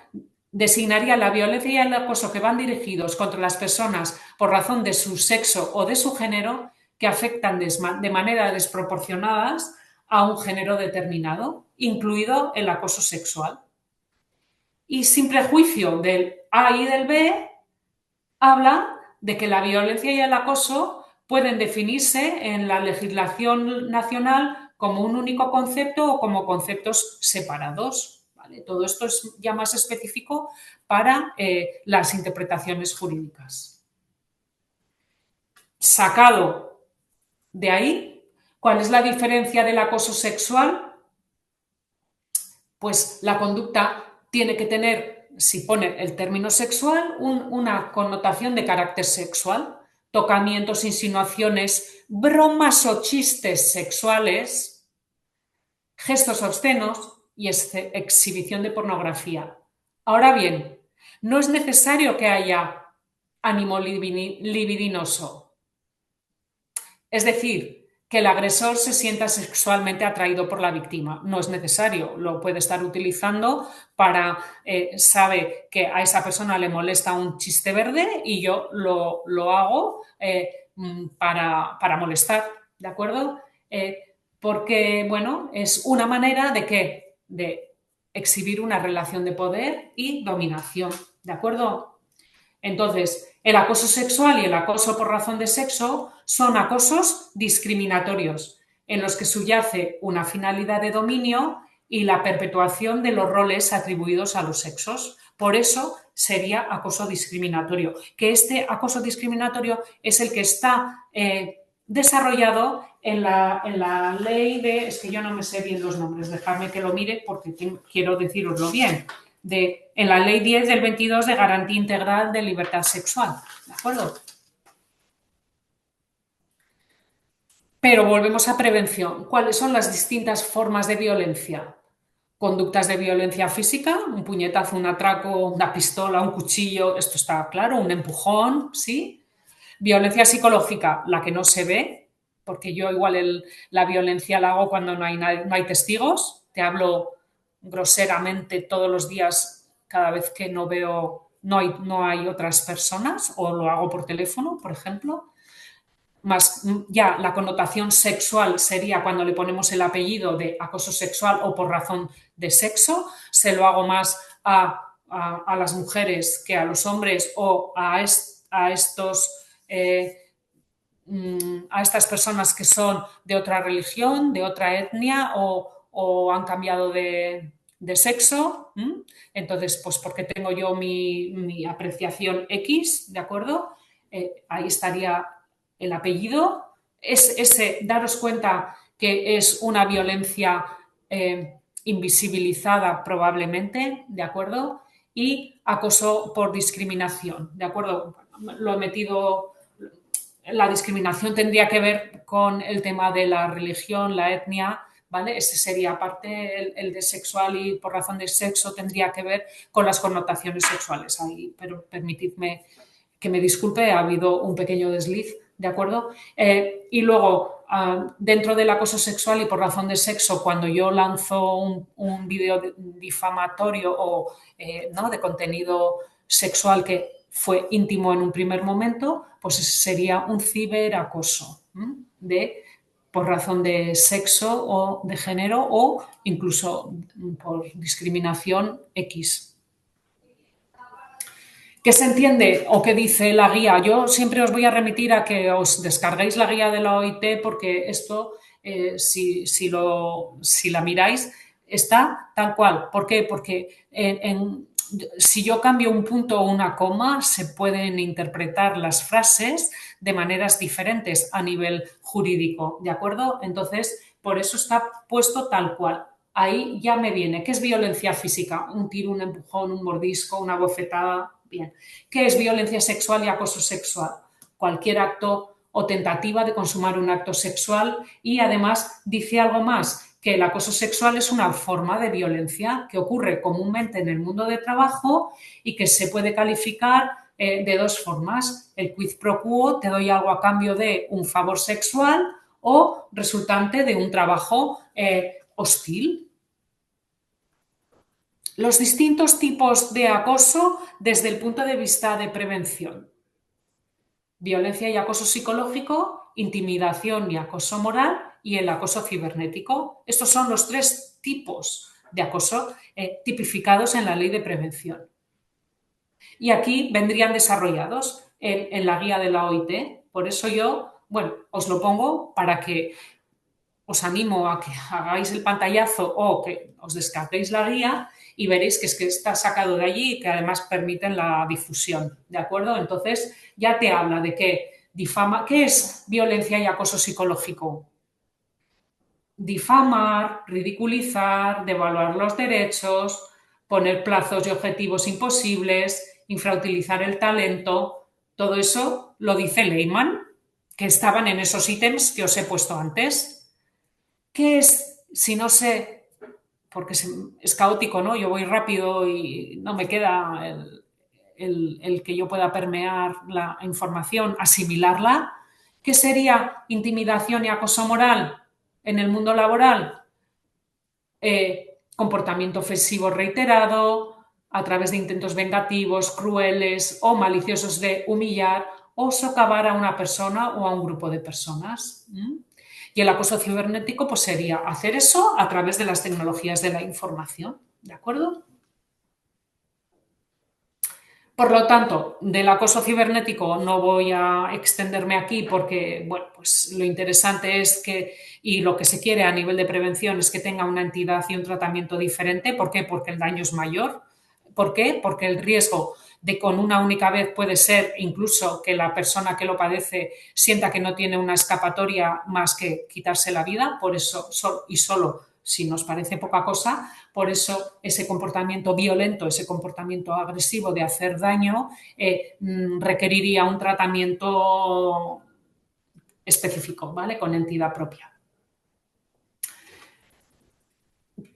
designaría la violencia y el acoso que van dirigidos contra las personas por razón de su sexo o de su género que afectan de manera desproporcionadas a un género determinado, incluido el acoso sexual. Y sin prejuicio del A y del B, habla de que la violencia y el acoso pueden definirse en la legislación nacional como un único concepto o como conceptos separados. ¿Vale? Todo esto es ya más específico para las interpretaciones jurídicas. Sacado de ahí, ¿cuál es la diferencia del acoso sexual? Pues la conducta tiene que tener, si pone el término sexual, una connotación de carácter sexual, tocamientos, insinuaciones, bromas o chistes sexuales, gestos obscenos y exhibición de pornografía. Ahora bien, no es necesario que haya ánimo libidinoso. Es decir, que el agresor se sienta sexualmente atraído por la víctima. No es necesario, lo puede estar utilizando para, sabe que a esa persona le molesta un chiste verde y yo lo hago para molestar, ¿de acuerdo? porque, bueno, es una manera de ¿qué? De exhibir una relación de poder y dominación, ¿de acuerdo? Entonces, el acoso sexual y el acoso por razón de sexo son acosos discriminatorios, en los que subyace una finalidad de dominio y la perpetuación de los roles atribuidos a los sexos. Por eso sería acoso discriminatorio, que este acoso discriminatorio es el que está desarrollado en la ley de, es que yo no me sé bien los nombres, dejadme que lo mire porque quiero deciroslo bien, en la ley 10 del 22 de garantía integral de libertad sexual, ¿de acuerdo? Pero volvemos a prevención. ¿Cuáles son las distintas formas de violencia? Conductas de violencia física, un puñetazo, un atraco, una pistola, un cuchillo, esto está claro, un empujón, ¿sí? Violencia psicológica, la que no se ve, porque yo igual la violencia la hago cuando no hay testigos, te hablo groseramente todos los días cada vez que no veo, no hay otras personas, o lo hago por teléfono, por ejemplo. Más ya la connotación sexual sería cuando le ponemos el apellido de acoso sexual o por razón de sexo, se lo hago más a las mujeres que a los hombres o a estos a estas personas que son de otra religión, de otra etnia o han cambiado de sexo. Entonces, pues porque tengo yo mi apreciación X, ¿de acuerdo? Ahí estaría el apellido. Daros cuenta que es una violencia invisibilizada probablemente, ¿de acuerdo? Y acoso por discriminación, ¿de acuerdo? Lo he metido. La discriminación tendría que ver con el tema de la religión, la etnia, ¿vale? Ese sería aparte, el de sexual y por razón de sexo tendría que ver con las connotaciones sexuales ahí, pero permitidme que me disculpe, ha habido un pequeño desliz, ¿de acuerdo? Y luego, dentro del acoso sexual y por razón de sexo, cuando yo lanzo un vídeo difamatorio o ¿no? de contenido sexual que fue íntimo en un primer momento, pues sería un ciberacoso por razón de sexo o de género o incluso por discriminación X. ¿Qué se entiende o qué dice la guía? Yo siempre os voy a remitir a que os descarguéis la guía de la OIT porque esto, si la miráis, está tal cual. ¿Por qué? Porque si yo cambio un punto o una coma, se pueden interpretar las frases de maneras diferentes a nivel jurídico, ¿de acuerdo? Entonces, por eso está puesto tal cual. Ahí ya me viene. ¿Qué es violencia física? Un tiro, un empujón, un mordisco, una bofetada. Bien. ¿Qué es violencia sexual y acoso sexual? Cualquier acto o tentativa de consumar un acto sexual y además dice algo más, que el acoso sexual es una forma de violencia que ocurre comúnmente en el mundo de trabajo y que se puede calificar de dos formas. El quid pro quo, te doy algo a cambio de un favor sexual o resultante de un trabajo hostil. Los distintos tipos de acoso desde el punto de vista de prevención. Violencia y acoso psicológico, intimidación y acoso moral y el acoso cibernético. Estos son los tres tipos de acoso tipificados en la ley de prevención. Y aquí vendrían desarrollados en la guía de la OIT. Por eso yo, bueno, os lo pongo para que os animo a que hagáis el pantallazo o que os descarguéis la guía y veréis que es que está sacado de allí y que además permiten la difusión, ¿de acuerdo? Entonces ya te habla de que difama, ¿qué es violencia y acoso psicológico? Difamar, ridiculizar, devaluar los derechos, poner plazos y objetivos imposibles, infrautilizar el talento, todo eso lo dice Lehmann, que estaban en esos ítems que os he puesto antes. ¿Qué es, si no sé, porque es caótico, ¿no? Yo voy rápido y no me queda el que yo pueda permear la información, asimilarla? ¿Qué sería intimidación y acoso moral en el mundo laboral? Comportamiento ofensivo reiterado, a través de intentos vengativos, crueles o maliciosos de humillar o socavar a una persona o a un grupo de personas. Y el acoso cibernético pues sería hacer eso a través de las tecnologías de la información, ¿de acuerdo? Por lo tanto, del acoso cibernético no voy a extenderme aquí porque, bueno, pues lo interesante es que, y lo que se quiere a nivel de prevención es que tenga una entidad y un tratamiento diferente. ¿Por qué? Porque el daño es mayor. ¿Por qué? Porque el riesgo de con una única vez puede ser incluso que la persona que lo padece sienta que no tiene una escapatoria más que quitarse la vida, por eso, y solo si nos parece poca cosa, por eso ese comportamiento violento, ese comportamiento agresivo de hacer daño, requeriría un tratamiento específico, ¿vale? Con entidad propia.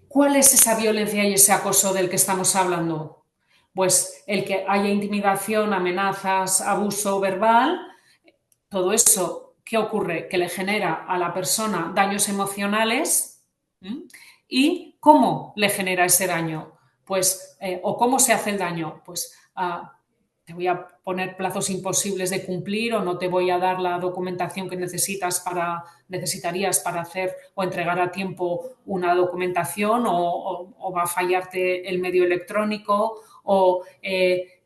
¿Cuál es esa violencia y ese acoso del que estamos hablando? Pues el que haya intimidación, amenazas, abuso verbal, todo eso, ¿qué ocurre? Que le genera a la persona daños emocionales. ¿Mm? ¿Y cómo le genera ese daño? Pues, o cómo se hace el daño. Pues te voy a poner plazos imposibles de cumplir o no te voy a dar la documentación que necesitarías para hacer o entregar a tiempo una documentación o va a fallarte el medio electrónico o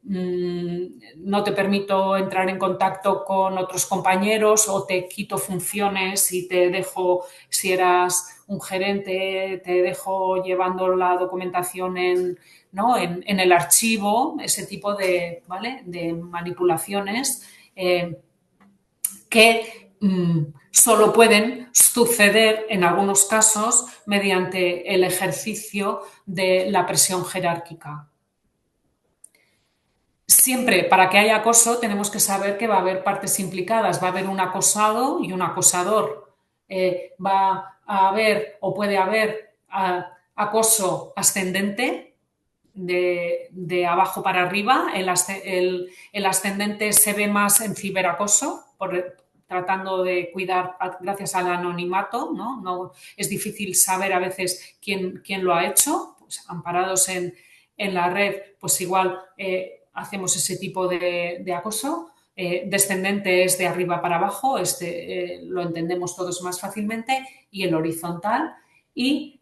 no te permito entrar en contacto con otros compañeros o te quito funciones y te dejo, si eras un gerente, te dejo llevando la documentación ¿no? en el archivo, ese tipo de, ¿vale? De manipulaciones que solo pueden suceder en algunos casos mediante el ejercicio de la presión jerárquica. Siempre, para que haya acoso, tenemos que saber que va a haber partes implicadas. Va a haber un acosado y un acosador. Va a haber o puede haber acoso ascendente, de abajo para arriba. El ascendente se ve más en ciberacoso, tratando de cuidar gracias al anonimato, ¿no? No es difícil saber a veces quién lo ha hecho. Pues, amparados en la red, pues igual hacemos ese tipo de acoso. Descendente es de arriba para abajo, lo entendemos todos más fácilmente, y el horizontal. Y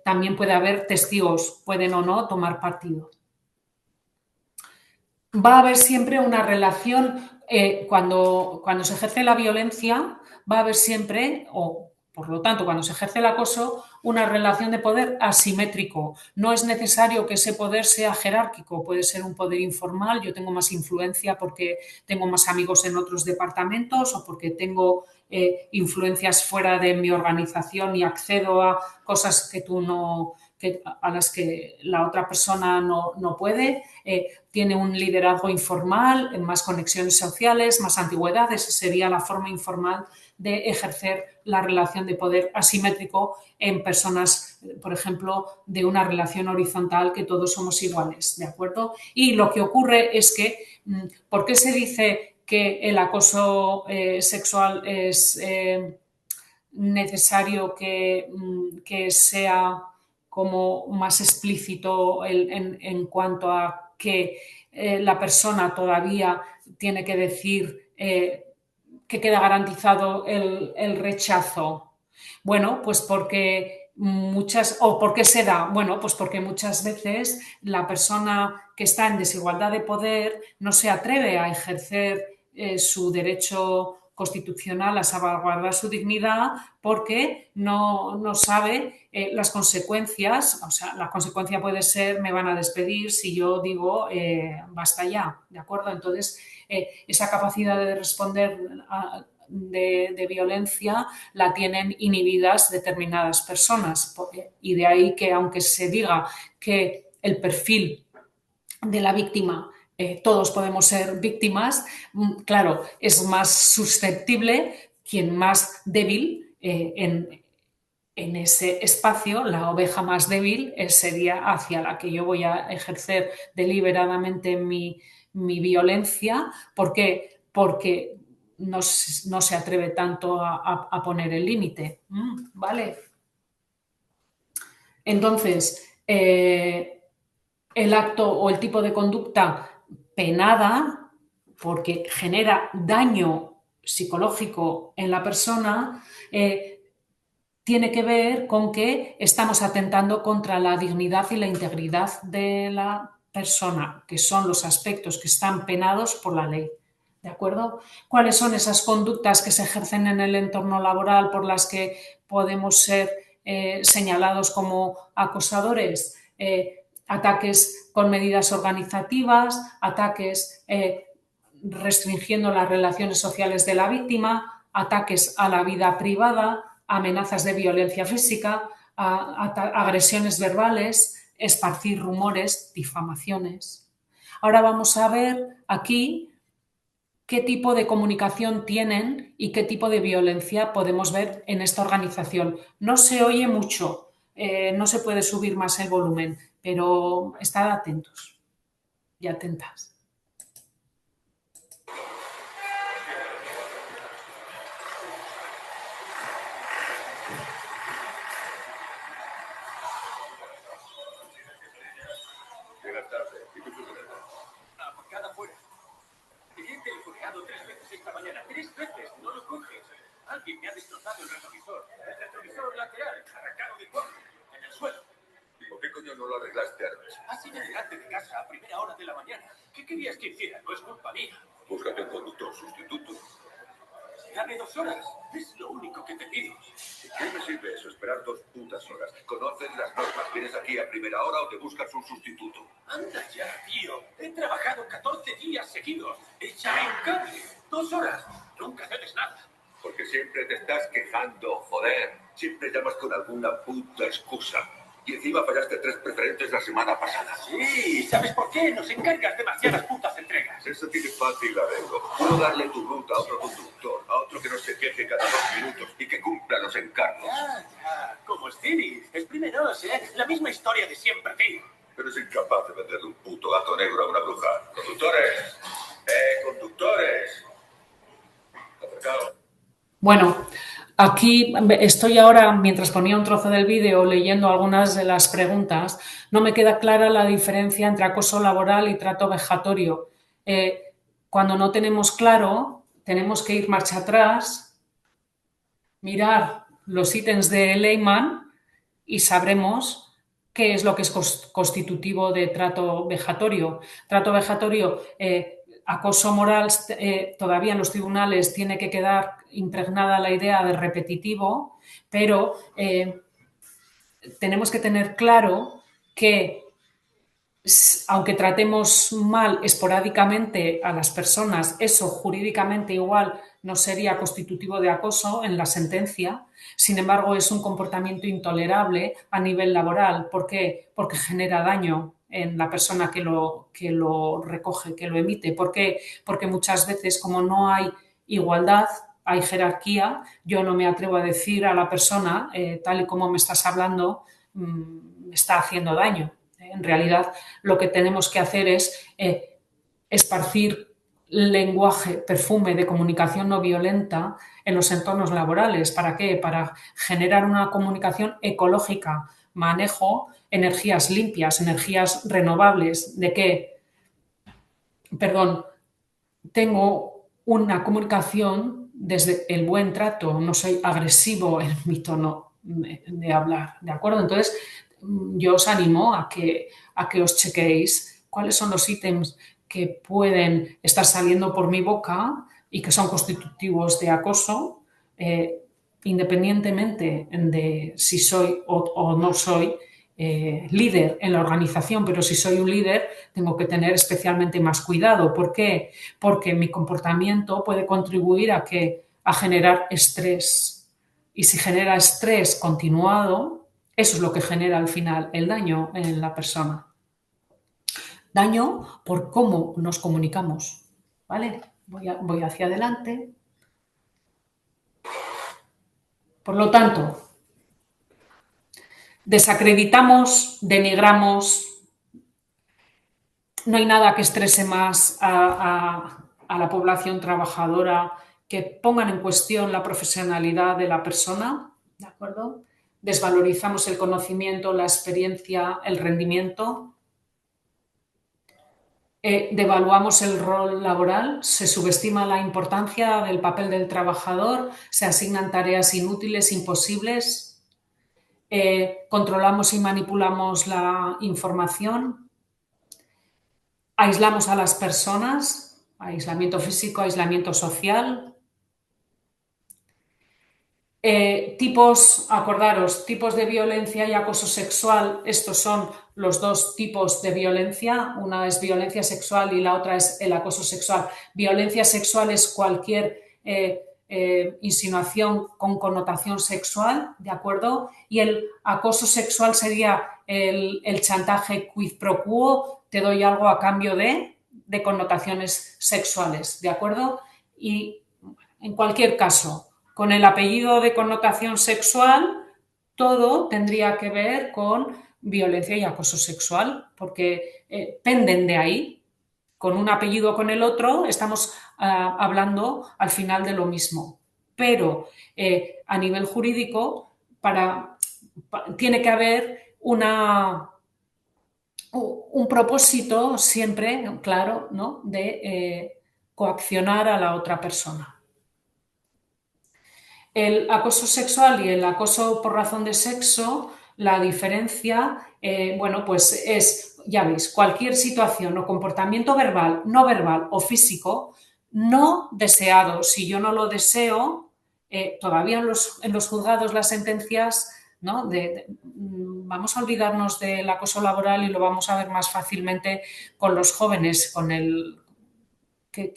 también puede haber testigos, pueden o no tomar partido. Va a haber siempre una relación, cuando se ejerce la violencia, va a haber siempre, o por lo tanto, cuando se ejerce el acoso, una relación de poder asimétrico. No es necesario que ese poder sea jerárquico, puede ser un poder informal. Yo tengo más influencia porque tengo más amigos en otros departamentos o porque tengo influencias fuera de mi organización y accedo a cosas que tú no, a las que la otra persona no puede. Tiene un liderazgo informal, más conexiones sociales, más antigüedad. Esa sería la forma informal de ejercer la relación de poder asimétrico en personas, por ejemplo, de una relación horizontal, que todos somos iguales, ¿de acuerdo? Y lo que ocurre es que, ¿por qué se dice que el acoso sexual es necesario que sea como más explícito en cuanto a que la persona todavía tiene que decir que queda garantizado el rechazo? Bueno, pues porque ¿o por qué se da? Bueno, pues porque muchas veces la persona que está en desigualdad de poder no se atreve a ejercer su derecho constitucional a salvaguardar su dignidad porque no sabe las consecuencias. O sea, la consecuencia puede ser: me van a despedir si yo digo basta ya, ¿de acuerdo? Entonces, esa capacidad de responder de violencia la tienen inhibidas determinadas personas, y de ahí que, aunque se diga que el perfil de la víctima, todos podemos ser víctimas, claro, es más susceptible quien más débil en ese espacio. La oveja más débil sería hacia la que yo voy a ejercer deliberadamente mi violencia. ¿Por qué? Porque no se atreve tanto a poner el límite, ¿vale? Entonces, el acto o el tipo de conducta penada, porque genera daño psicológico en la persona, tiene que ver con que estamos atentando contra la dignidad y la integridad de la persona, que son los aspectos que están penados por la ley. ¿De acuerdo? ¿Cuáles son esas conductas que se ejercen en el entorno laboral por las que podemos ser señalados como acosadores? Ataques con medidas organizativas, ataques restringiendo las relaciones sociales de la víctima, ataques a la vida privada, amenazas de violencia física, agresiones verbales, esparcir rumores, difamaciones. Ahora vamos a ver aquí qué tipo de comunicación tienen y qué tipo de violencia podemos ver en esta organización. No se oye mucho, no se puede subir más el volumen, pero estad atentos y atentas. Llegas tarde. ¿Y tú qué haces? Apagada afuera. Te he telefoneado 3 veces esta mañana. 3 veces. No lo coges. Alguien me ha destrozado el retrovisor. El retrovisor lateral. Arrancado de cuadro. En el suelo. ¿Y por qué coño no lo arreglaste antes? Has ido delante de casa a primera hora de la mañana. ¿Qué querías que hiciera? No es culpa mía. Búscate un conductor sustituto. Dame 2 horas. Es lo único que te pido. ¿Qué me sirve eso? Esperar 2 putas horas. ¿Conoces las normas? ¿Vienes aquí a primera hora o te buscas un sustituto? Anda ya, tío. He trabajado 14 días seguidos. Échame un cable. 2 horas. Nunca cedes nada. Porque siempre te estás quejando, joder. Siempre llamas con alguna puta excusa. Y encima fallaste 3 preferentes la semana pasada. Sí, ¿sabes por qué? Nos encargas demasiadas putas entregas. Eso tiene fácil arreglo. Puedo darle tu ruta a otro conductor, a otro que no se queje cada 2 minutos y que cumpla los encargos. Ya. Como Stevie. Explímenos, ¿eh? La misma historia de siempre, tío. Pero es incapaz de venderle un puto gato negro a una bruja. ¡Conductores! ¡Conductores! Acercaos. Bueno, aquí estoy ahora, mientras ponía un trozo del vídeo, leyendo algunas de las preguntas. No me queda clara la diferencia entre acoso laboral y trato vejatorio. Cuando no tenemos claro, tenemos que ir marcha atrás, mirar los ítems de Lehmann y sabremos qué es lo que es constitutivo de trato vejatorio. Trato vejatorio, acoso moral, todavía en los tribunales tiene que quedar impregnada la idea de repetitivo, pero tenemos que tener claro que aunque tratemos mal esporádicamente a las personas, eso jurídicamente igual no sería constitutivo de acoso en la sentencia. Sin embargo, es un comportamiento intolerable a nivel laboral. ¿Por qué? Porque genera daño en la persona que lo recoge, que lo emite. ¿Por qué? Porque muchas veces, como no hay igualdad, hay jerarquía, yo no me atrevo a decir a la persona, tal y como me estás hablando, me está haciendo daño. En realidad, lo que tenemos que hacer es esparcir lenguaje, perfume de comunicación no violenta en los entornos laborales. ¿Para qué? Para generar una comunicación ecológica, manejo energías limpias, energías renovables. ¿De qué? Perdón, tengo una comunicación desde el buen trato, no soy agresivo en mi tono de hablar, ¿de acuerdo? Entonces, yo os animo a que os chequéis cuáles son los ítems que pueden estar saliendo por mi boca y que son constitutivos de acoso, independientemente de si soy o no soy líder en la organización, pero si soy un líder tengo que tener especialmente más cuidado. ¿Por qué? Porque mi comportamiento puede contribuir a generar estrés. Y si genera estrés continuado, eso es lo que genera al final el daño en la persona. Daño por cómo nos comunicamos. ¿Vale? Voy hacia adelante. Por lo tanto, desacreditamos, denigramos. No hay nada que estrese más a la población trabajadora que pongan en cuestión la profesionalidad de la persona, ¿de acuerdo? Desvalorizamos el conocimiento, la experiencia, el rendimiento. Devaluamos el rol laboral, se subestima la importancia del papel del trabajador, se asignan tareas inútiles, imposibles. controlamos y manipulamos la información, aislamos a las personas, aislamiento físico, aislamiento social. Acordaros, tipos de violencia y acoso sexual, estos son los dos tipos de violencia, una es violencia sexual y la otra es el acoso sexual. Violencia sexual es cualquier insinuación con connotación sexual, ¿de acuerdo? Y el acoso sexual sería el chantaje quid pro quo, te doy algo a cambio de connotaciones sexuales, ¿de acuerdo? Y en cualquier caso, con el apellido de connotación sexual, todo tendría que ver con violencia y acoso sexual, porque penden de ahí. Con un apellido o con el otro estamos hablando al final de lo mismo. Pero a nivel jurídico tiene que haber un propósito siempre, claro, ¿no?, de coaccionar a la otra persona. El acoso sexual y el acoso por razón de sexo, la diferencia, bueno, pues es, ya veis, cualquier situación o comportamiento verbal, no verbal o físico no deseado. Si yo no lo deseo, todavía en los juzgados las sentencias, ¿no?, vamos a olvidarnos del acoso laboral y lo vamos a ver más fácilmente con los jóvenes, con el que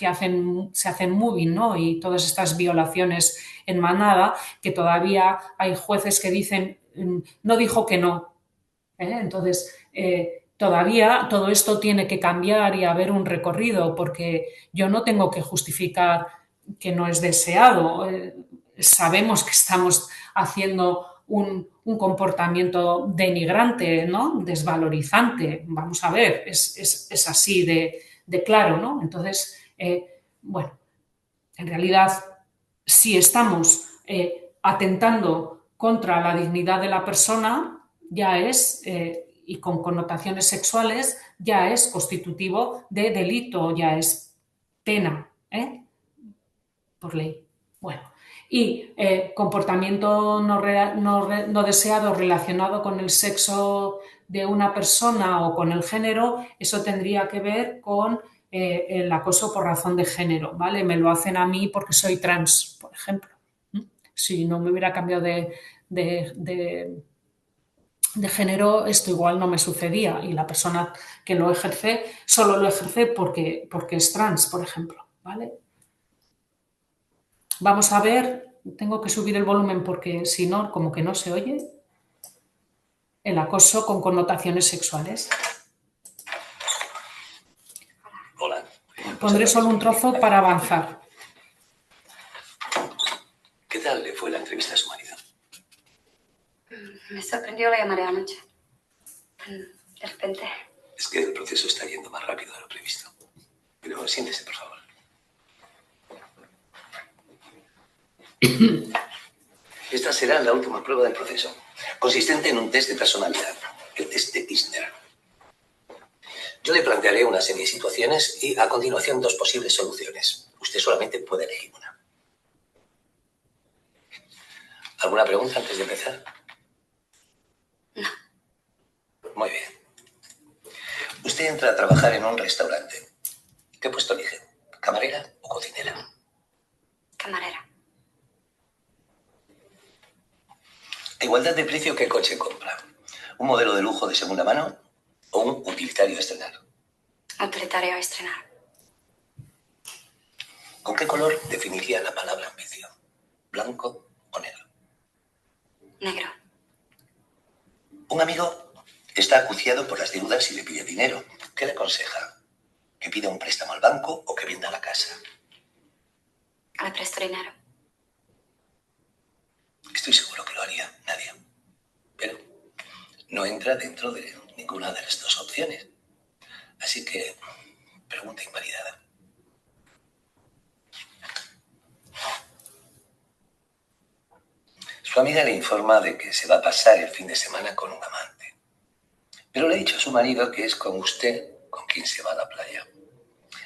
se hacen moving, ¿no?, y todas estas violaciones en manada, que todavía hay jueces que dicen no dijo que no. Entonces, todavía todo esto tiene que cambiar y haber un recorrido, porque yo no tengo que justificar que no es deseado. Sabemos que estamos haciendo un comportamiento denigrante, ¿no?, desvalorizante. Vamos a ver, es así de claro, ¿no? Entonces, bueno, en realidad, si estamos atentando contra la dignidad de la persona, ya es, y con connotaciones sexuales, ya es constitutivo de delito, ya es pena, por ley. Bueno, y comportamiento no deseado relacionado con el sexo de una persona o con el género, eso tendría que ver con el acoso por razón de género, ¿vale? Me lo hacen a mí porque soy trans, por ejemplo. Si no me hubiera cambiado de género, esto igual no me sucedía, y la persona que lo ejerce solo lo ejerce porque es trans, por ejemplo, ¿vale? Vamos a ver, tengo que subir el volumen porque si no, como que no se oye. El acoso con connotaciones sexuales. Hola. Pondré solo un trozo para avanzar. ¿Qué tal le fue la entrevista a su marido? Me sorprendió, la llamaré anoche. De repente. Es que el proceso está yendo más rápido de lo previsto. Pero siéntese, por favor. Esta será la última prueba del proceso, consistente en un test de personalidad, el test de Kirchner. Yo le plantearé una serie de situaciones y, a continuación, dos posibles soluciones. Usted solamente puede elegir una. ¿Alguna pregunta antes de empezar? No. Muy bien. Usted entra a trabajar en un restaurante. ¿Qué puesto elige? ¿Camarera o cocinera? Camarera. A igualdad de precio, ¿qué coche compra? ¿Un modelo de lujo de segunda mano o un utilitario a estrenar? Utilitario a estrenar. ¿Con qué color definiría la palabra ambición? ¿Blanco o negro? Negro. Un amigo está acuciado por las deudas y le pide dinero. ¿Qué le aconseja? ¿Que pida un préstamo al banco o que venda la casa? Le presto dinero. Estoy seguro que lo haría, Nadia. Pero no entra dentro de ninguna de las dos opciones. Así que, pregunta invalidada. Su amiga le informa de que se va a pasar el fin de semana con un amante. Pero le ha dicho a su marido que es con usted con quien se va a la playa.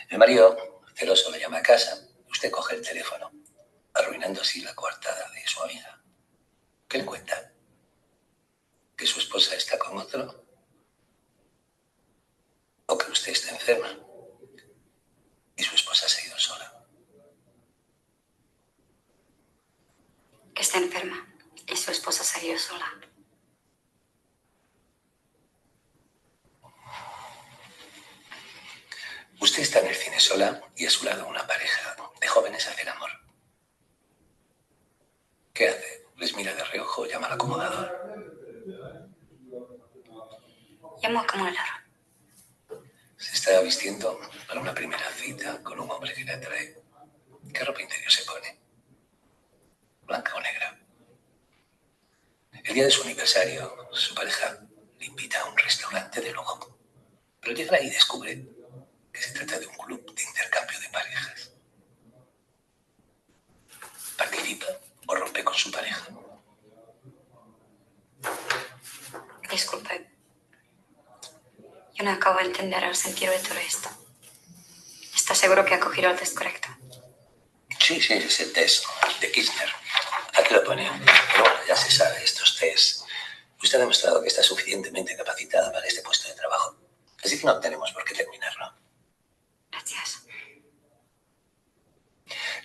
El marido, celoso, le llama a casa. Usted coge el teléfono, arruinando así la coartada de su amiga. ¿Qué le cuenta? que su esposa está con otro o que usted está enferma y su esposa se ha ido sola. Que está enferma y su esposa salió sola. Usted está en el cine sola y a su lado una pareja de jóvenes hace el amor. ¿Qué hace? Les mira de reojo, llama al acomodador. Llamo a acomodador. Se está vistiendo para una primera cita con un hombre que le atrae. ¿Qué ropa interior se pone? ¿Blanca o negra? El día de su aniversario, su pareja le invita a un restaurante de lujo. Pero llega ahí y descubre que se trata de un club de intercambio de parejas. ¿Participa o rompe con su pareja? Disculpe. Yo no acabo de entender el sentido de todo esto. ¿Está seguro que ha cogido el test correcto? Sí, es el test de Kirchner. Aquí lo pone. Pero bueno, ya se sabe, estos test. Usted ha demostrado que está suficientemente capacitada para este puesto de trabajo. Así que no tenemos por qué terminarlo. Gracias.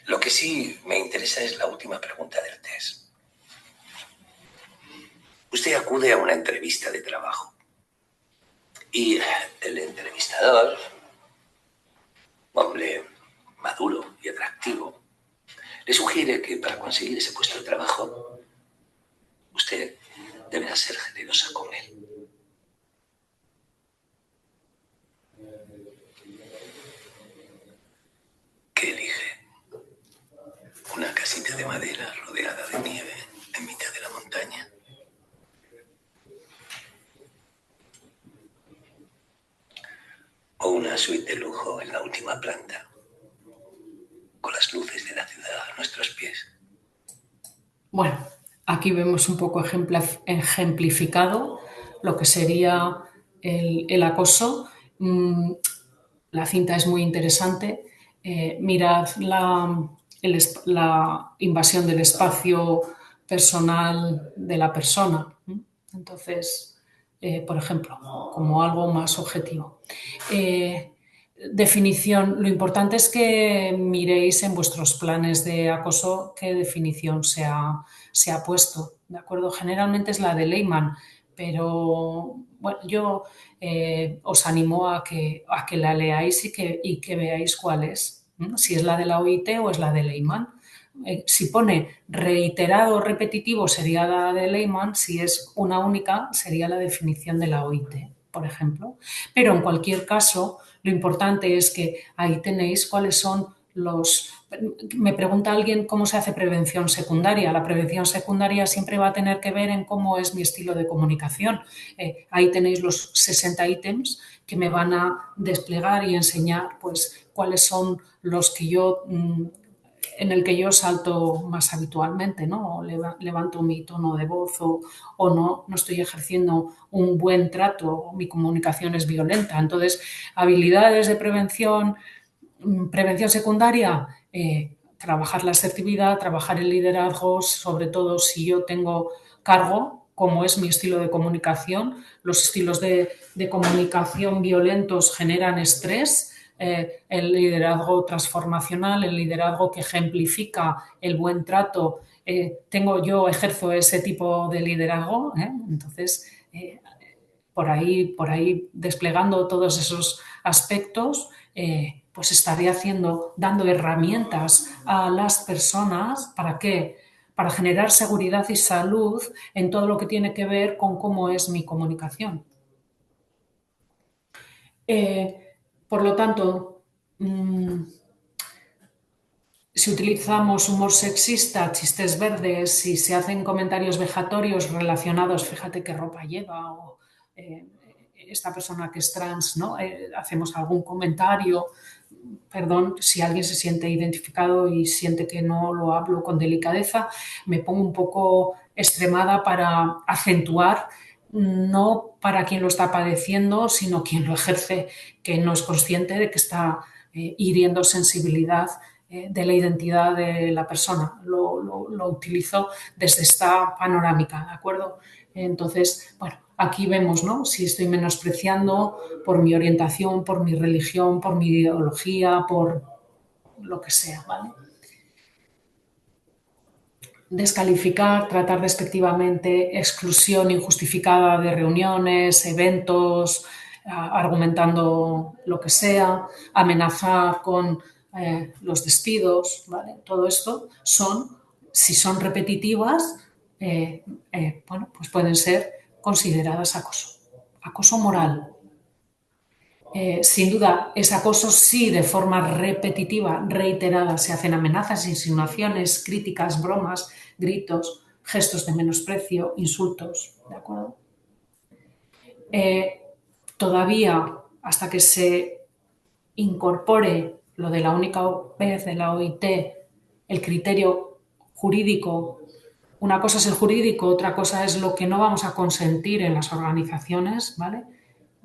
Lo que sí me interesa es la última pregunta del test. Usted acude a una entrevista de trabajo y el entrevistador, hombre maduro y atractivo, le sugiere que para conseguir ese puesto de trabajo usted deberá ser generosa con él. ¿Qué elige? ¿Una casita de madera rodeada de nieve en mitad de la montaña? ¿O una suite de lujo en la última planta, con las luces de la ciudad a nuestros pies? Bueno, aquí vemos un poco ejemplificado lo que sería el acoso. La cinta es muy interesante. Mirad la invasión del espacio personal de la persona. Entonces, por ejemplo, como algo más objetivo. Definición. Lo importante es que miréis en vuestros planes de acoso qué definición se ha puesto, ¿de acuerdo? Generalmente es la de Lehmann, pero bueno, yo os animo a que la leáis y que veáis cuál es, ¿no? Si es la de la OIT o es la de Lehmann. Si pone reiterado o repetitivo sería la de Lehmann, si es una única sería la definición de la OIT, por ejemplo. Pero en cualquier caso, lo importante es que ahí tenéis cuáles son los... Me pregunta alguien cómo se hace prevención secundaria. La prevención secundaria siempre va a tener que ver en cómo es mi estilo de comunicación. Ahí tenéis los 60 ítems que me van a desplegar y enseñar pues, cuáles son los que yo... en el que yo salto más habitualmente, ¿no? O levanto mi tono de voz o no estoy ejerciendo un buen trato, mi comunicación es violenta. Entonces, habilidades de prevención secundaria, trabajar la asertividad, trabajar el liderazgo, sobre todo si yo tengo cargo, como es mi estilo de comunicación. Los estilos de comunicación violentos generan estrés. El liderazgo transformacional, el liderazgo que ejemplifica el buen trato, ejerzo ese tipo de liderazgo, entonces por ahí desplegando todos esos aspectos, pues estaré dando herramientas a las personas ¿para qué? Para generar seguridad y salud en todo lo que tiene que ver con cómo es mi comunicación. Por lo tanto, si utilizamos humor sexista, chistes verdes, si se hacen comentarios vejatorios relacionados, fíjate qué ropa lleva, o esta persona que es trans, ¿no? Hacemos algún comentario, perdón, si alguien se siente identificado y siente que no lo hablo con delicadeza, me pongo un poco extremada para acentuar, no para quien lo está padeciendo, sino quien lo ejerce, que no es consciente de que está hiriendo sensibilidad de la identidad de la persona. Lo utilizo desde esta panorámica, ¿de acuerdo? Entonces, bueno, aquí vemos, ¿no?, si estoy menospreciando por mi orientación, por mi religión, por mi ideología, por lo que sea, ¿vale? Descalificar, tratar despectivamente, exclusión injustificada de reuniones, eventos, argumentando lo que sea, amenazar con los despidos, ¿vale? Todo esto son, si son repetitivas, bueno, pues pueden ser consideradas acoso moral. Sin duda, es acoso si de forma repetitiva, reiterada, se hacen amenazas, insinuaciones, críticas, bromas, gritos, gestos de menosprecio, insultos, ¿de acuerdo? Todavía, hasta que se incorpore lo de la única vez de la OIT, el criterio jurídico, una cosa es el jurídico, otra cosa es lo que no vamos a consentir en las organizaciones, ¿vale?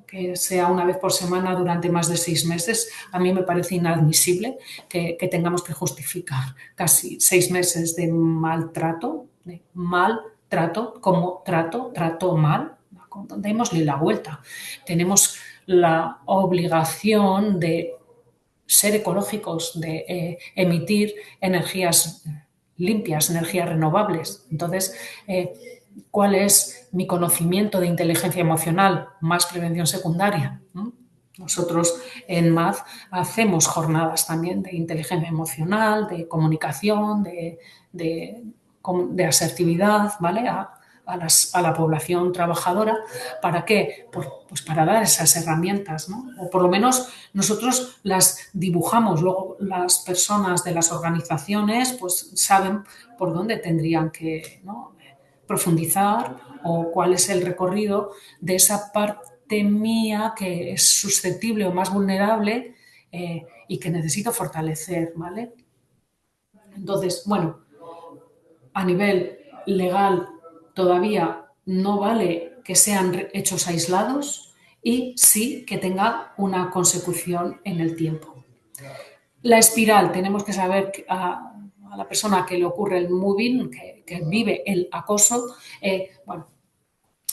Que sea una vez por semana durante más de 6 meses. A mí me parece inadmisible que tengamos que justificar casi 6 meses de maltrato, como trato mal. Démosle la vuelta. Tenemos la obligación de ser ecológicos, de emitir energías limpias, energías renovables. Entonces, ¿cuál es mi conocimiento de inteligencia emocional? Más prevención secundaria. Nosotros en MAD hacemos jornadas también de inteligencia emocional, de comunicación, de asertividad, ¿vale? A la población trabajadora. ¿Para qué? Pues para dar esas herramientas, ¿no? O por lo menos nosotros las dibujamos, luego las personas de las organizaciones pues saben por dónde tendrían que, ¿no?, profundizar o cuál es el recorrido de esa parte mía que es susceptible o más vulnerable y que necesito fortalecer, ¿vale? Entonces, bueno, a nivel legal todavía no vale que sean hechos aislados y sí que tenga una consecución en el tiempo. La espiral, tenemos que saber que a la persona que le ocurre el moving, que vive el acoso, bueno,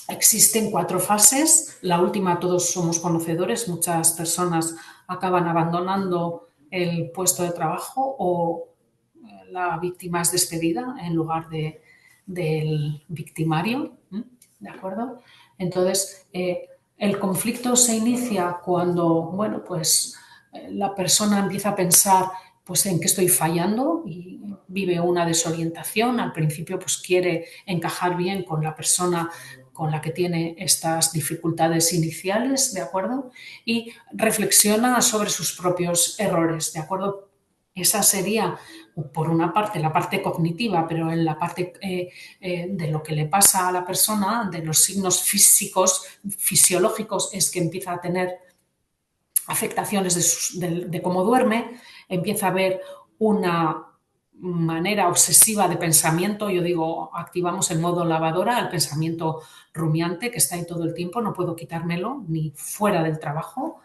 existen 4 fases. La última todos somos conocedores, muchas personas acaban abandonando el puesto de trabajo o la víctima es despedida en lugar del victimario, ¿de acuerdo? Entonces, el conflicto se inicia cuando, bueno, pues la persona empieza a pensar pues en qué estoy fallando y vive una desorientación. Al principio pues quiere encajar bien con la persona con la que tiene estas dificultades iniciales, ¿de acuerdo? Y reflexiona sobre sus propios errores, ¿de acuerdo? Esa sería, por una parte, la parte cognitiva, pero en la parte de lo que le pasa a la persona, de los signos físicos, fisiológicos, es que empieza a tener afectaciones de cómo duerme, empieza a haber una manera obsesiva de pensamiento. Yo digo, activamos el modo lavadora, el pensamiento rumiante que está ahí todo el tiempo, no puedo quitármelo ni fuera del trabajo.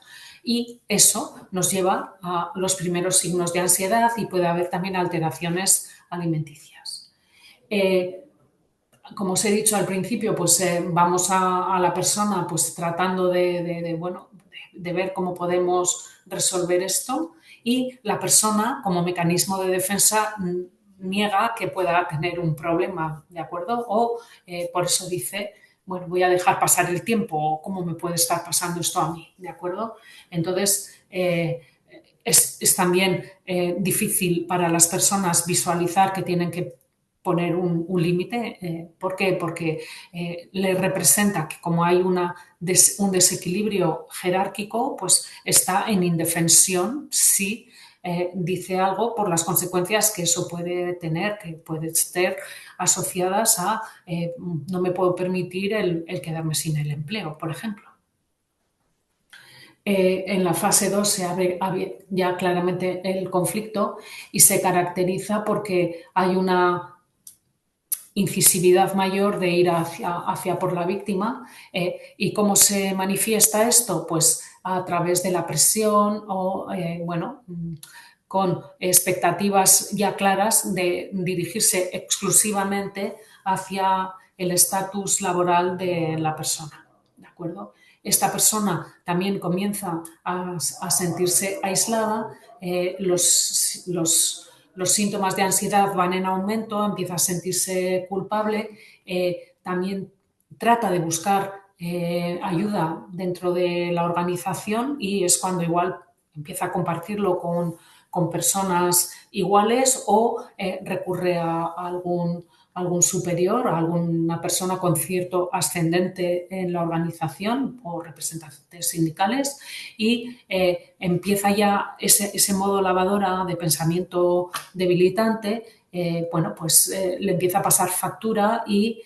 Y eso nos lleva a los primeros signos de ansiedad y puede haber también alteraciones alimenticias. Como os he dicho al principio, pues vamos a la persona pues tratando de ver cómo podemos resolver esto, y la persona como mecanismo de defensa niega que pueda tener un problema, ¿de acuerdo? O por eso dice, bueno, voy a dejar pasar el tiempo, o cómo me puede estar pasando esto a mí, ¿de acuerdo? Entonces, es también difícil para las personas visualizar que tienen que poner un límite. ¿Por qué? Porque le representa que como hay un desequilibrio jerárquico, pues está en indefensión si dice algo por las consecuencias que eso puede tener, que pueden estar asociadas a no me puedo permitir el quedarme sin el empleo, por ejemplo. En la fase 2 se abre ya claramente el conflicto y se caracteriza porque hay una incisividad mayor de ir hacia por la víctima. ¿Y cómo se manifiesta esto? Pues a través de la presión o, bueno, con expectativas ya claras de dirigirse exclusivamente hacia el estatus laboral de la persona, ¿de acuerdo? Esta persona también comienza a sentirse aislada, los síntomas de ansiedad van en aumento, empieza a sentirse culpable, también trata de buscar ayuda dentro de la organización y es cuando igual empieza a compartirlo con personas iguales o recurre a algún superior, a alguna persona con cierto ascendente en la organización o representantes sindicales y empieza ya ese modo lavadora de pensamiento debilitante, bueno, pues le empieza a pasar factura y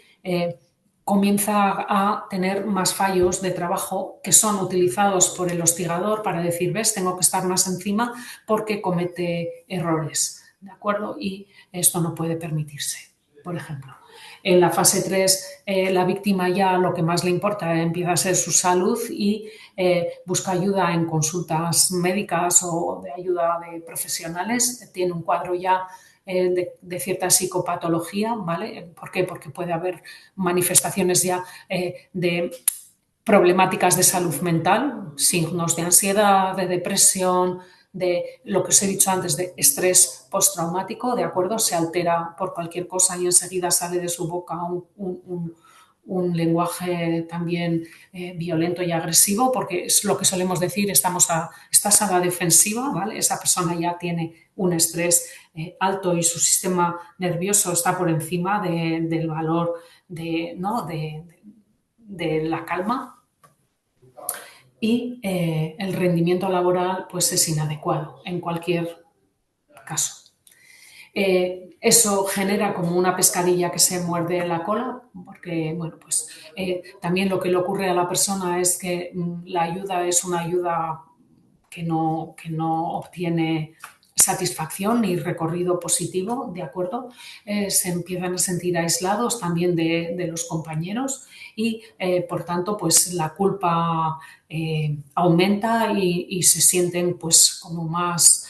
comienza a tener más fallos de trabajo que son utilizados por el hostigador para decir, ves, tengo que estar más encima porque comete errores, ¿de acuerdo? Y esto no puede permitirse, por ejemplo. En la fase 3, la víctima ya lo que más le importa empieza a ser su salud y busca ayuda en consultas médicas o de ayuda de profesionales. Tiene un cuadro ya de cierta psicopatología, ¿vale? ¿Por qué? Porque puede haber manifestaciones ya de problemáticas de salud mental, signos de ansiedad, de depresión, de lo que os he dicho antes, de estrés postraumático, ¿de acuerdo? Se altera por cualquier cosa y enseguida sale de su boca un lenguaje también violento y agresivo, porque es lo que solemos decir, estás a la defensiva, ¿vale? Esa persona ya tiene un estrés alto y su sistema nervioso está por encima del valor ¿no? de la calma y el rendimiento laboral pues es inadecuado en cualquier caso. Eso genera como una pescadilla que se muerde la cola, porque bueno, pues también lo que le ocurre a la persona es que la ayuda es una ayuda que no obtiene satisfacción ni recorrido positivo, ¿de acuerdo? Se empiezan a sentir aislados también de los compañeros y, por tanto, pues la culpa aumenta y se sienten pues como más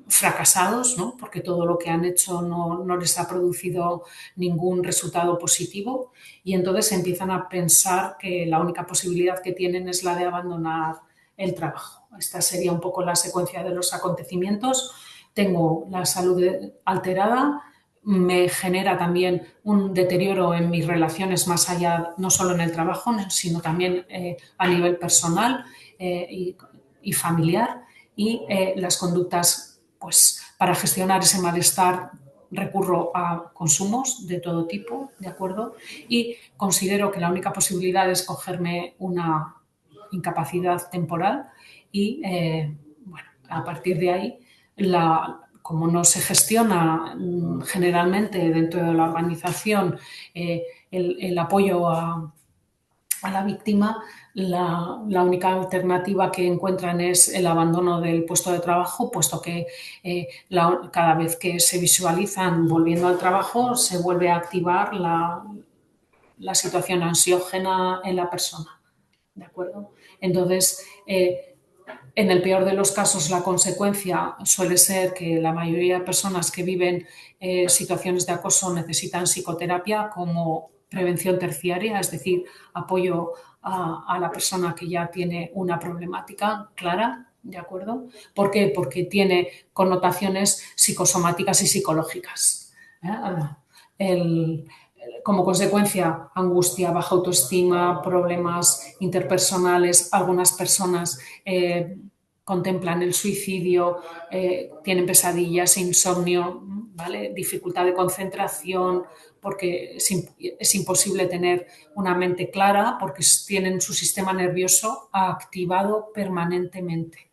fracasados, ¿no? Porque todo lo que han hecho no les ha producido ningún resultado positivo y entonces empiezan a pensar que la única posibilidad que tienen es la de abandonar el trabajo. Esta sería un poco la secuencia de los acontecimientos. Tengo la salud alterada, me genera también un deterioro en mis relaciones más allá, no solo en el trabajo, sino también a nivel personal y familiar y las conductas, pues para gestionar ese malestar recurro a consumos de todo tipo, ¿de acuerdo? Y considero que la única posibilidad es cogerme una incapacidad temporal y, bueno, a partir de ahí, como no se gestiona generalmente dentro de la organización el apoyo a la víctima, la única alternativa que encuentran es el abandono del puesto de trabajo, puesto que cada vez que se visualizan volviendo al trabajo se vuelve a activar la situación ansiógena en la persona, ¿de acuerdo? Entonces, en el peor de los casos, la consecuencia suele ser que la mayoría de personas que viven situaciones de acoso necesitan psicoterapia como prevención terciaria, es decir, apoyo a la persona que ya tiene una problemática clara, ¿de acuerdo? ¿Por qué? Porque tiene connotaciones psicosomáticas y psicológicas. Como consecuencia, angustia, baja autoestima, problemas interpersonales. Algunas personas contemplan el suicidio, tienen pesadillas, insomnio, ¿vale? Dificultad de concentración, porque es imposible tener una mente clara porque tienen su sistema nervioso activado permanentemente.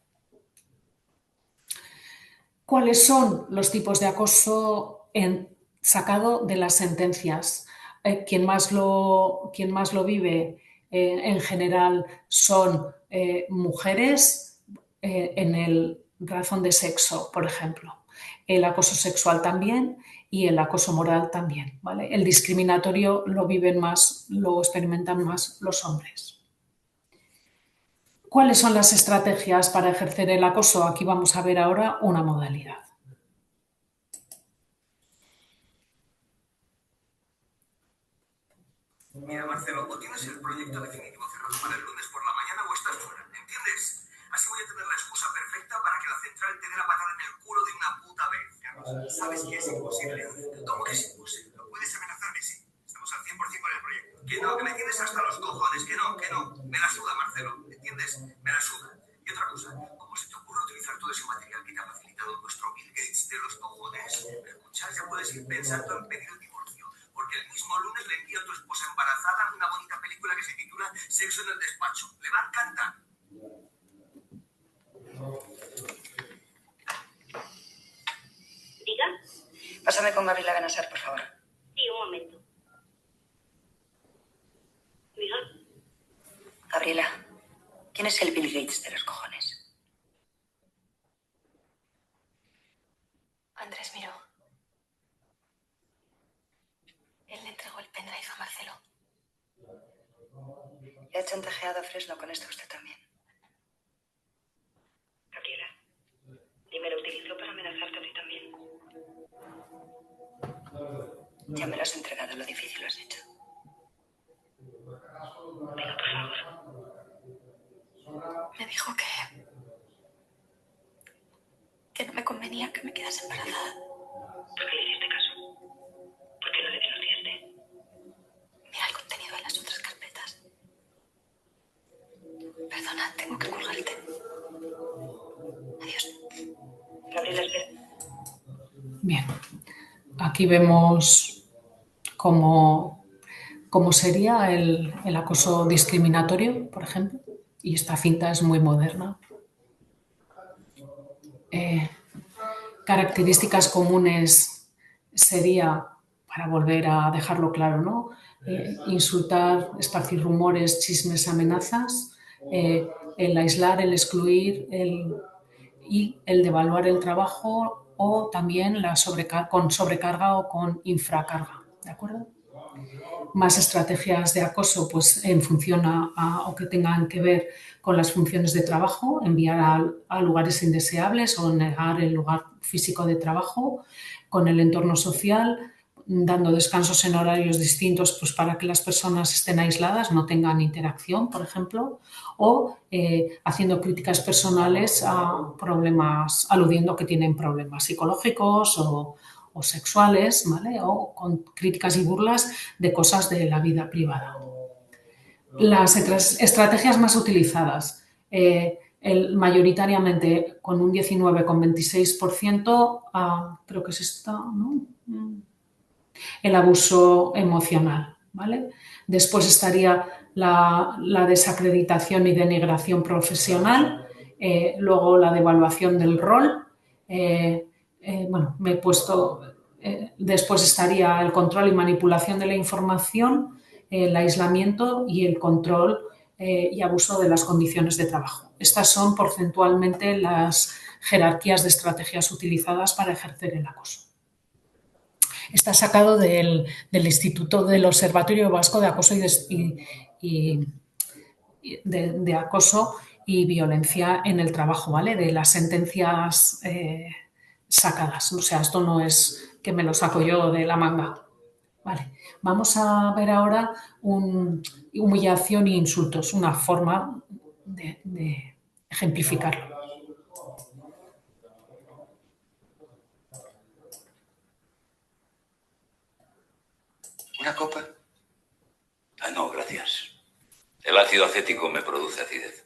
¿Cuáles son los tipos de acoso sacado de las sentencias? Quien más lo vive en general son mujeres en razón de sexo, por ejemplo. El acoso sexual también y el acoso moral también, ¿vale? El discriminatorio lo experimentan más los hombres. ¿Cuáles son las estrategias para ejercer el acoso? Aquí vamos a ver ahora una modalidad. Mira, Marcelo, o tienes el proyecto definitivo cerrado para el lunes por la mañana o estás fuera, ¿entiendes? Así voy a tener la excusa perfecta para que la central te dé la patada en el culo de una puta vez. ¿Sabes que es imposible? ¿Cómo que es imposible? ¿No puedes amenazarme? Sí. Estamos al 100% con el proyecto. Que me tienes hasta los cojones, que no. Me la suda, Marcelo, ¿entiendes? Me la suda. Y otra cosa, ¿cómo se te ocurre utilizar todo ese material que te ha facilitado nuestro Bill Gates de los cojones? Escuchar, ya puedes ir pensando en pedir el divorcio, porque el mismo lunes le envío a tu esposa embarazada una bonita película que se titula Sexo en el despacho. Le va a encantar. Diga. Pásame con Gabriela Benasar, por favor. Sí, un momento. Diga. Gabriela, ¿quién es el Bill Gates de los cojones? Andrés Miró. Él le entregó el pendrive a Marcelo. Le ha chantajeado a Fresno con esto usted también. Gabriela, y me lo utilizó para amenazarte a ti también. Ya me lo has entregado, lo difícil lo has hecho. Venga, por favor. Me dijo que no me convenía que me quedase embarazada. ¿Por qué le hiciste caso? ¿Por qué no le denunciaste? Mira el contenido de las otras carpetas. Perdona, tengo que colgarte. Adiós. Gabriela, espera. Bien, aquí vemos cómo sería el acoso discriminatorio, por ejemplo, y esta cinta es muy moderna. Características comunes sería, para volver a dejarlo claro, ¿no? Insultar, esparcir rumores, chismes, amenazas, el aislar, el excluir, y el devaluar el trabajo, o también con sobrecarga o con infracarga, ¿de acuerdo? Más estrategias de acoso, pues en función o que tengan que ver con las funciones de trabajo, enviar a lugares indeseables o negar el lugar físico de trabajo, con el entorno social, dando descansos en horarios distintos, pues para que las personas estén aisladas, no tengan interacción, por ejemplo, o haciendo críticas personales a problemas, aludiendo que tienen problemas psicológicos o sexuales, ¿vale? O con críticas y burlas de cosas de la vida privada. Las estrategias más utilizadas, mayoritariamente con un 19,26%, creo que es esta, ¿no? El abuso emocional, ¿vale? Después estaría la desacreditación y denigración profesional, luego la devaluación del rol, me he puesto, después estaría el control y manipulación de la información, el aislamiento y el control y abuso de las condiciones de trabajo. Estas son porcentualmente las jerarquías de estrategias utilizadas para ejercer el acoso. Está sacado del Instituto del Observatorio Vasco de Acoso de Acoso y Violencia en el Trabajo, ¿vale? De las sentencias sacadas. O sea, esto no es que me lo saco yo de la manga. Vale. Vamos a ver ahora humillación e insultos, una forma de ejemplificarlo. ¿Una copa? Ah, no, gracias. El ácido acético me produce acidez.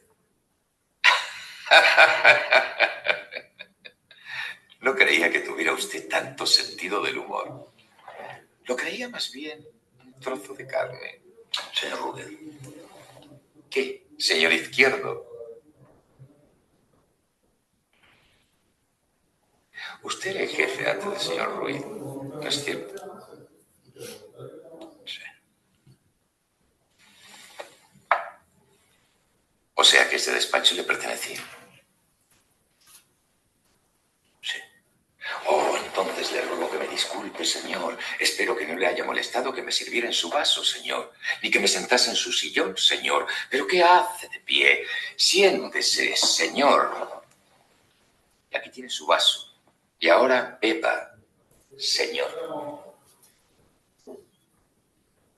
No creía que tuviera usted tanto sentido del humor. Lo creía más bien un trozo de carne. Señor Rudel. ¿Qué, señor Izquierdo? Usted era el jefe antes del señor Ruiz, ¿no es cierto? Sí. O sea que este despacho le pertenecía. Sí. Oh, entonces le ruego que me disculpe, señor. Espero que no le haya molestado que me sirviera en su vaso, señor. Ni que me sentase en su sillón, señor. ¿Pero qué hace de pie? Siéntese, señor. Y aquí tiene su vaso. Y ahora beba, señor.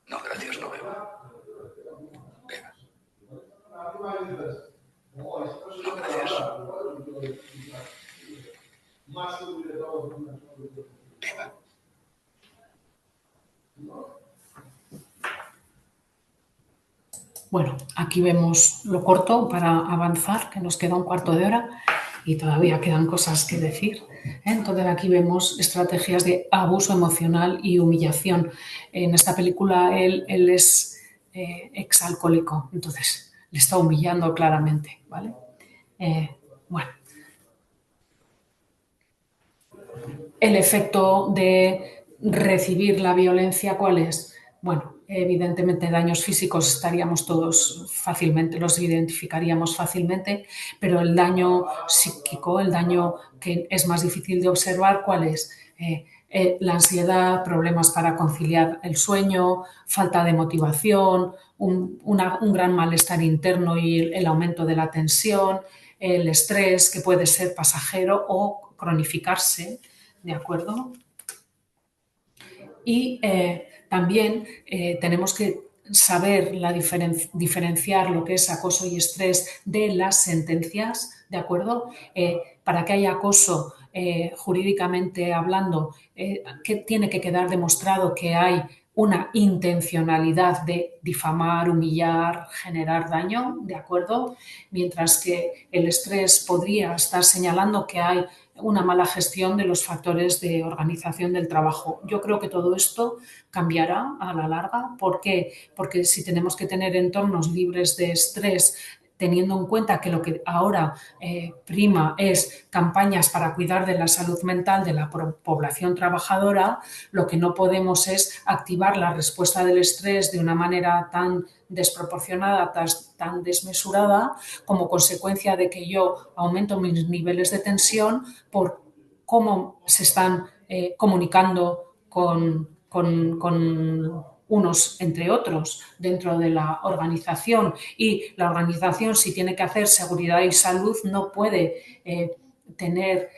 No, gracias, no bebo. Eva. Bueno, aquí vemos lo corto para avanzar, que nos queda un cuarto de hora y todavía quedan cosas que decir. Entonces aquí vemos estrategias de abuso emocional y humillación. En esta película él es exalcohólico, entonces le está humillando claramente, ¿vale? Bueno. El efecto de recibir la violencia, ¿cuál es? Bueno, evidentemente daños físicos estaríamos todos fácilmente, los identificaríamos fácilmente, pero el daño psíquico, el daño que es más difícil de observar, ¿cuál es? La ansiedad, problemas para conciliar el sueño, falta de motivación, un gran malestar interno y el aumento de la tensión, el estrés que puede ser pasajero o cronificarse, ¿de acuerdo? Y también tenemos que saber diferenciar lo que es acoso y estrés de las sentencias, ¿de acuerdo? Para que haya acoso, jurídicamente hablando, que tiene que quedar demostrado que hay una intencionalidad de difamar, humillar, generar daño, ¿de acuerdo? Mientras que el estrés podría estar señalando que hay una mala gestión de los factores de organización del trabajo. Yo creo que todo esto cambiará a la larga. ¿Por qué? Porque si tenemos que tener entornos libres de estrés, teniendo en cuenta que lo que ahora prima es campañas para cuidar de la salud mental de la población trabajadora, lo que no podemos es activar la respuesta del estrés de una manera tan desproporcionada, tan desmesurada, como consecuencia de que yo aumento mis niveles de tensión por cómo se están comunicando con unos entre otros dentro de la organización, y la organización, si tiene que hacer seguridad y salud, no puede tener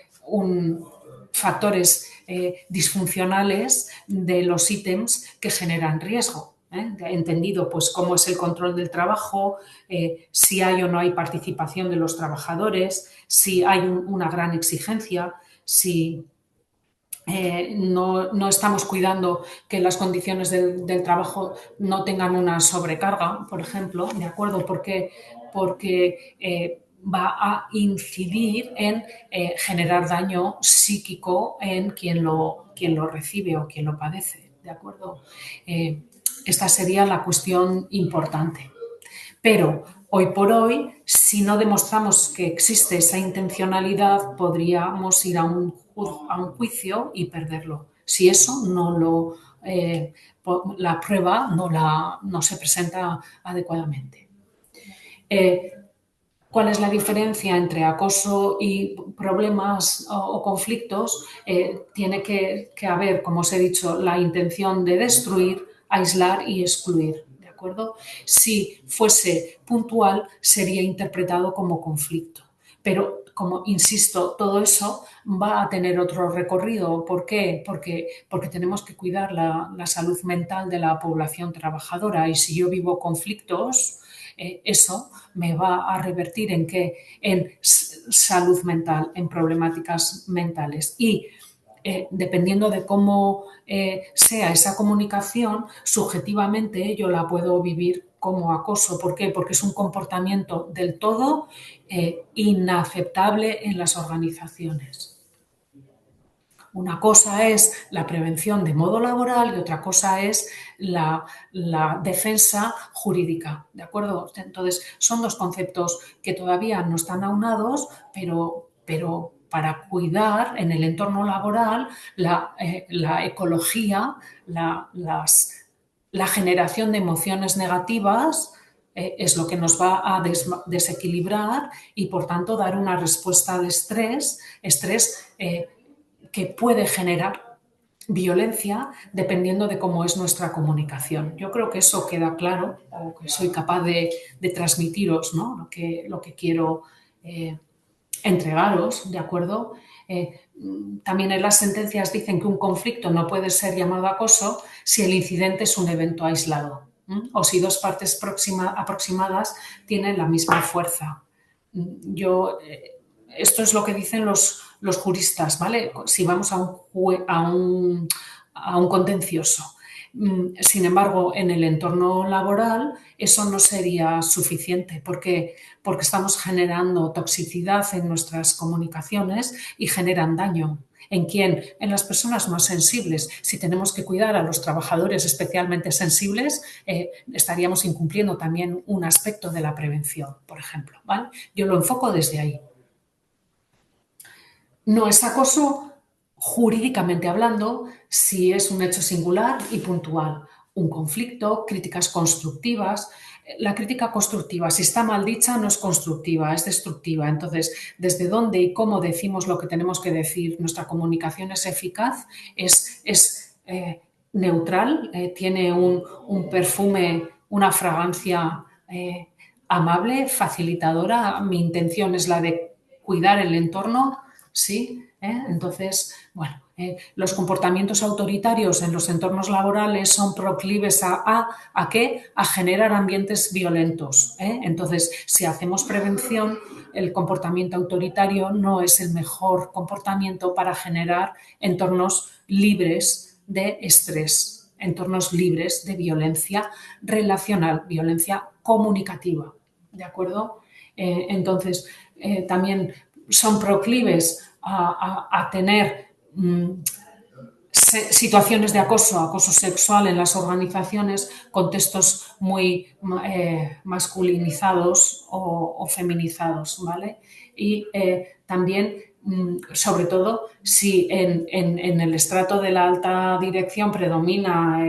factores disfuncionales de los ítems que generan riesgo. Entendido pues cómo es el control del trabajo, si hay o no hay participación de los trabajadores, si hay una gran exigencia, si no estamos cuidando que las condiciones del trabajo no tengan una sobrecarga, por ejemplo, ¿de acuerdo? Porque va a incidir en generar daño psíquico en quien lo recibe o quien lo padece, ¿de acuerdo? Esta sería la cuestión importante. Pero hoy por hoy, si no demostramos que existe esa intencionalidad, podríamos ir a un juicio y perderlo. Si eso no la prueba no se presenta adecuadamente. ¿Cuál es la diferencia entre acoso y problemas o conflictos? Tiene que haber, como os he dicho, la intención de destruir, aislar y excluir. ¿De acuerdo? Si fuese puntual, sería interpretado como conflicto. Pero, como insisto, todo eso va a tener otro recorrido. ¿Por qué? Porque tenemos que cuidar la salud mental de la población trabajadora, y si yo vivo conflictos, eso me va a revertir ¿en qué? En salud mental, en problemáticas mentales. Y dependiendo de cómo sea esa comunicación, subjetivamente yo la puedo vivir como acoso. ¿Por qué? Porque es un comportamiento del todo inaceptable en las organizaciones. Una cosa es la prevención de modo laboral y otra cosa es la defensa jurídica, ¿de acuerdo? Entonces, son dos conceptos que todavía no están aunados, pero para cuidar en el entorno laboral la ecología, la generación de emociones negativas es lo que nos va a desequilibrar y, por tanto, dar una respuesta de estrés que puede generar violencia dependiendo de cómo es nuestra comunicación. Yo creo que eso queda claro, o que soy capaz de transmitiros, ¿no? lo que quiero entregaros, ¿de acuerdo? También en las sentencias dicen que un conflicto no puede ser llamado acoso si el incidente es un evento aislado. o si dos partes aproximadas tienen la misma fuerza. Esto es lo que dicen los juristas, ¿vale? Si vamos a un contencioso. Sin embargo, en el entorno laboral eso no sería suficiente porque estamos generando toxicidad en nuestras comunicaciones y generan daño. ¿En quién? En las personas más sensibles. Si tenemos que cuidar a los trabajadores especialmente sensibles, estaríamos incumpliendo también un aspecto de la prevención, por ejemplo, ¿vale? Yo lo enfoco desde ahí. No es acoso jurídicamente hablando si es un hecho singular y puntual. Un conflicto, críticas constructivas. La crítica constructiva, si está mal dicha, no es constructiva, es destructiva. Entonces, ¿desde dónde y cómo decimos lo que tenemos que decir? Nuestra comunicación es eficaz, es neutral, tiene un perfume, una fragancia amable, facilitadora. Mi intención es la de cuidar el entorno, ¿sí? Entonces, bueno, los comportamientos autoritarios en los entornos laborales son proclives ¿a qué? A generar ambientes violentos. Entonces, si hacemos prevención, el comportamiento autoritario no es el mejor comportamiento para generar entornos libres de estrés, entornos libres de violencia relacional, violencia comunicativa. ¿De acuerdo? Entonces, también son proclives a tener situaciones de acoso sexual en las organizaciones, contextos muy masculinizados o feminizados, ¿vale? Y también, sobre todo, si en el estrato de la alta dirección predomina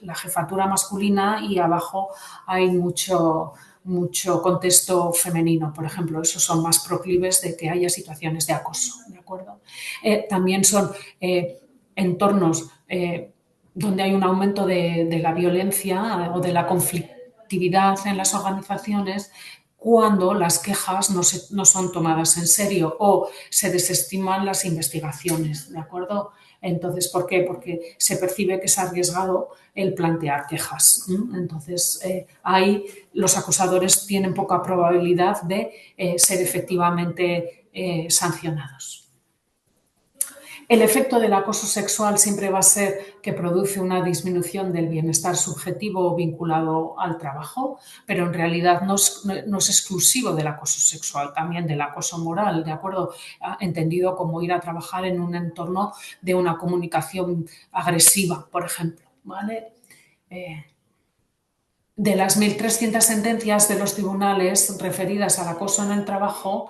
la jefatura masculina y abajo hay mucho contexto femenino, por ejemplo. Esos son más proclives de que haya situaciones de acoso, ¿de acuerdo? También son entornos donde hay un aumento de la violencia o de la conflictividad en las organizaciones cuando las quejas no son tomadas en serio o se desestiman las investigaciones, ¿de acuerdo? Entonces, ¿por qué? Porque se percibe que es arriesgado el plantear quejas. Entonces, ahí los acusadores tienen poca probabilidad de ser efectivamente sancionados. El efecto del acoso sexual siempre va a ser que produce una disminución del bienestar subjetivo vinculado al trabajo, pero en realidad no es exclusivo del acoso sexual, también del acoso moral, ¿de acuerdo? Entendido como ir a trabajar en un entorno de una comunicación agresiva, por ejemplo, ¿vale? De las 1.300 sentencias de los tribunales referidas al acoso en el trabajo,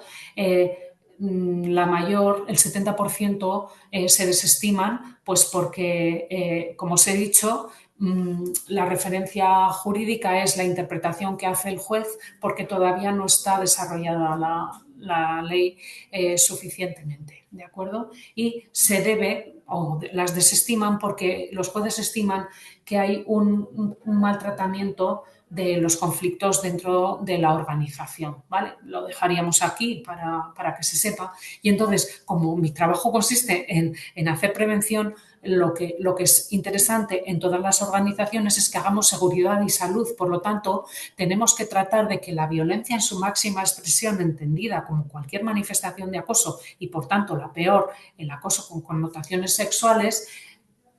la mayor, el 70%, se desestiman, pues porque, como os he dicho, la referencia jurídica es la interpretación que hace el juez porque todavía no está desarrollada la ley suficientemente, ¿de acuerdo? Y se debe, o las desestiman porque los jueces estiman que hay un maltratamiento de los conflictos dentro de la organización, ¿vale? Lo dejaríamos aquí para que se sepa. Y entonces, como mi trabajo consiste en hacer prevención, lo que es interesante en todas las organizaciones es que hagamos seguridad y salud. Por lo tanto, tenemos que tratar de que la violencia en su máxima expresión, entendida como cualquier manifestación de acoso y, por tanto, la peor, el acoso con connotaciones sexuales,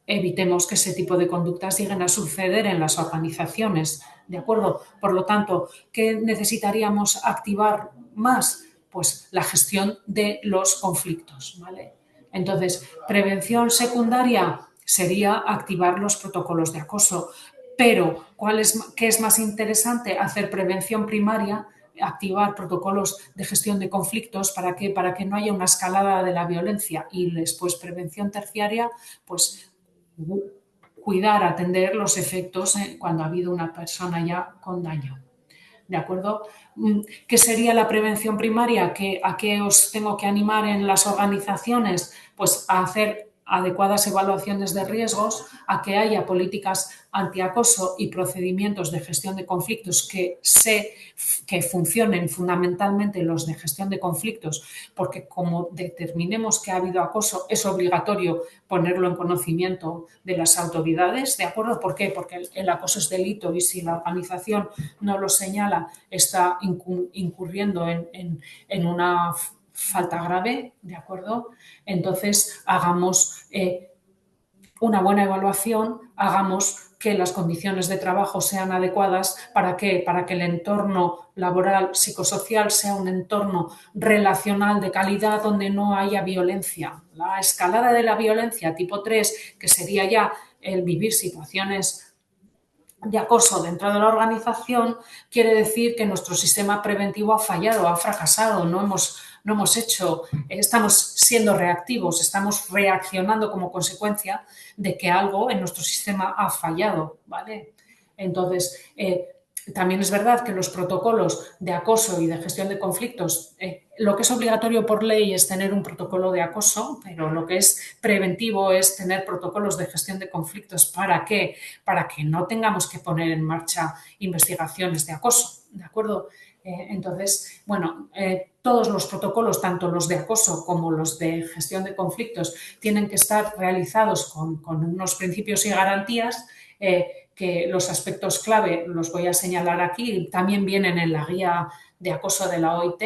evitemos que ese tipo de conductas lleguen a suceder en las organizaciones, ¿de acuerdo? Por lo tanto, ¿qué necesitaríamos activar más? Pues la gestión de los conflictos, ¿vale? Entonces, prevención secundaria sería activar los protocolos de acoso, pero ¿qué es más interesante? Hacer prevención primaria, activar protocolos de gestión de conflictos. ¿Para qué? Para que no haya una escalada de la violencia y después prevención terciaria, pues cuidar, atender los efectos cuando ha habido una persona ya con daño. ¿De acuerdo? ¿Qué sería la prevención primaria? ¿A qué os tengo que animar en las organizaciones? Pues a adecuadas evaluaciones de riesgos, a que haya políticas antiacoso y procedimientos de gestión de conflictos que funcionen fundamentalmente los de gestión de conflictos, porque como determinemos que ha habido acoso, es obligatorio ponerlo en conocimiento de las autoridades, ¿de acuerdo? ¿Por qué? Porque el acoso es delito y si la organización no lo señala, está incurriendo en una falta grave, ¿de acuerdo? Entonces, hagamos una buena evaluación, hagamos que las condiciones de trabajo sean adecuadas. ¿Para qué? Para que el entorno laboral, psicosocial, sea un entorno relacional de calidad donde no haya violencia. La escalada de la violencia tipo 3, que sería ya el vivir situaciones de acoso dentro de la organización, quiere decir que nuestro sistema preventivo ha fallado, ha fracasado, no hemos hecho, estamos siendo reactivos, estamos reaccionando como consecuencia de que algo en nuestro sistema ha fallado, ¿vale? Entonces, también es verdad que los protocolos de acoso y de gestión de conflictos, lo que es obligatorio por ley es tener un protocolo de acoso, pero lo que es preventivo es tener protocolos de gestión de conflictos. ¿Para qué? Para que no tengamos que poner en marcha investigaciones de acoso, ¿de acuerdo? Entonces, bueno, todos los protocolos, tanto los de acoso como los de gestión de conflictos, tienen que estar realizados con unos principios y garantías que los aspectos clave los voy a señalar aquí, también vienen en la guía de acoso de la OIT.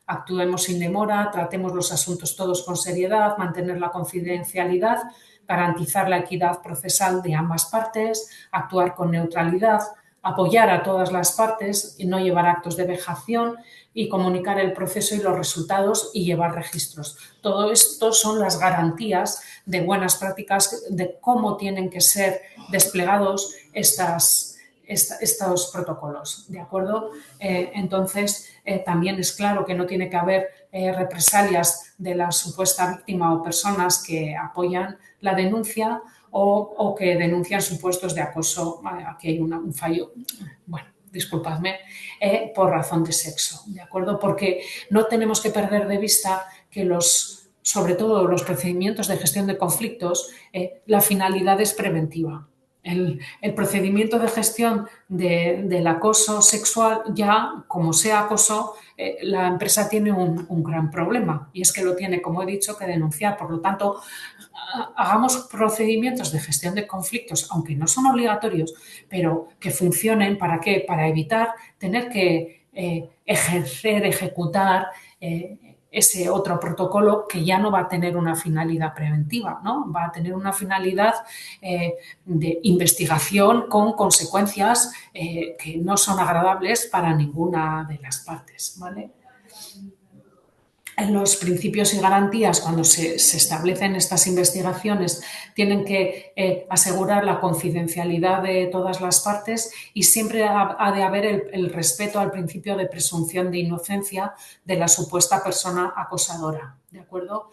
Actuemos sin demora, tratemos los asuntos todos con seriedad, mantener la confidencialidad, garantizar la equidad procesal de ambas partes, actuar con neutralidad, apoyar a todas las partes y no llevar actos de vejación y comunicar el proceso y los resultados y llevar registros. Todo esto son las garantías de buenas prácticas de cómo tienen que ser desplegados estos protocolos, ¿de acuerdo? Entonces, también es claro que no tiene que haber represalias de la supuesta víctima o personas que apoyan la denuncia o que denuncian supuestos de acoso. Aquí hay un fallo, bueno, disculpadme, por razón de sexo, ¿de acuerdo? Porque no tenemos que perder de vista que sobre todo los procedimientos de gestión de conflictos, la finalidad es preventiva. El procedimiento de gestión del acoso sexual, ya como sea acoso, la empresa tiene un gran problema y es que lo tiene, como he dicho, que denunciar. Por lo tanto, hagamos procedimientos de gestión de conflictos, aunque no son obligatorios, pero que funcionen. ¿Para qué? Para evitar tener que ejecutar ese otro protocolo que ya no va a tener una finalidad preventiva, ¿no? Va a tener una finalidad de investigación con consecuencias que no son agradables para ninguna de las partes, ¿vale? En los principios y garantías, cuando se establecen estas investigaciones, tienen que asegurar la confidencialidad de todas las partes y siempre ha de haber el respeto al principio de presunción de inocencia de la supuesta persona acosadora, ¿de acuerdo?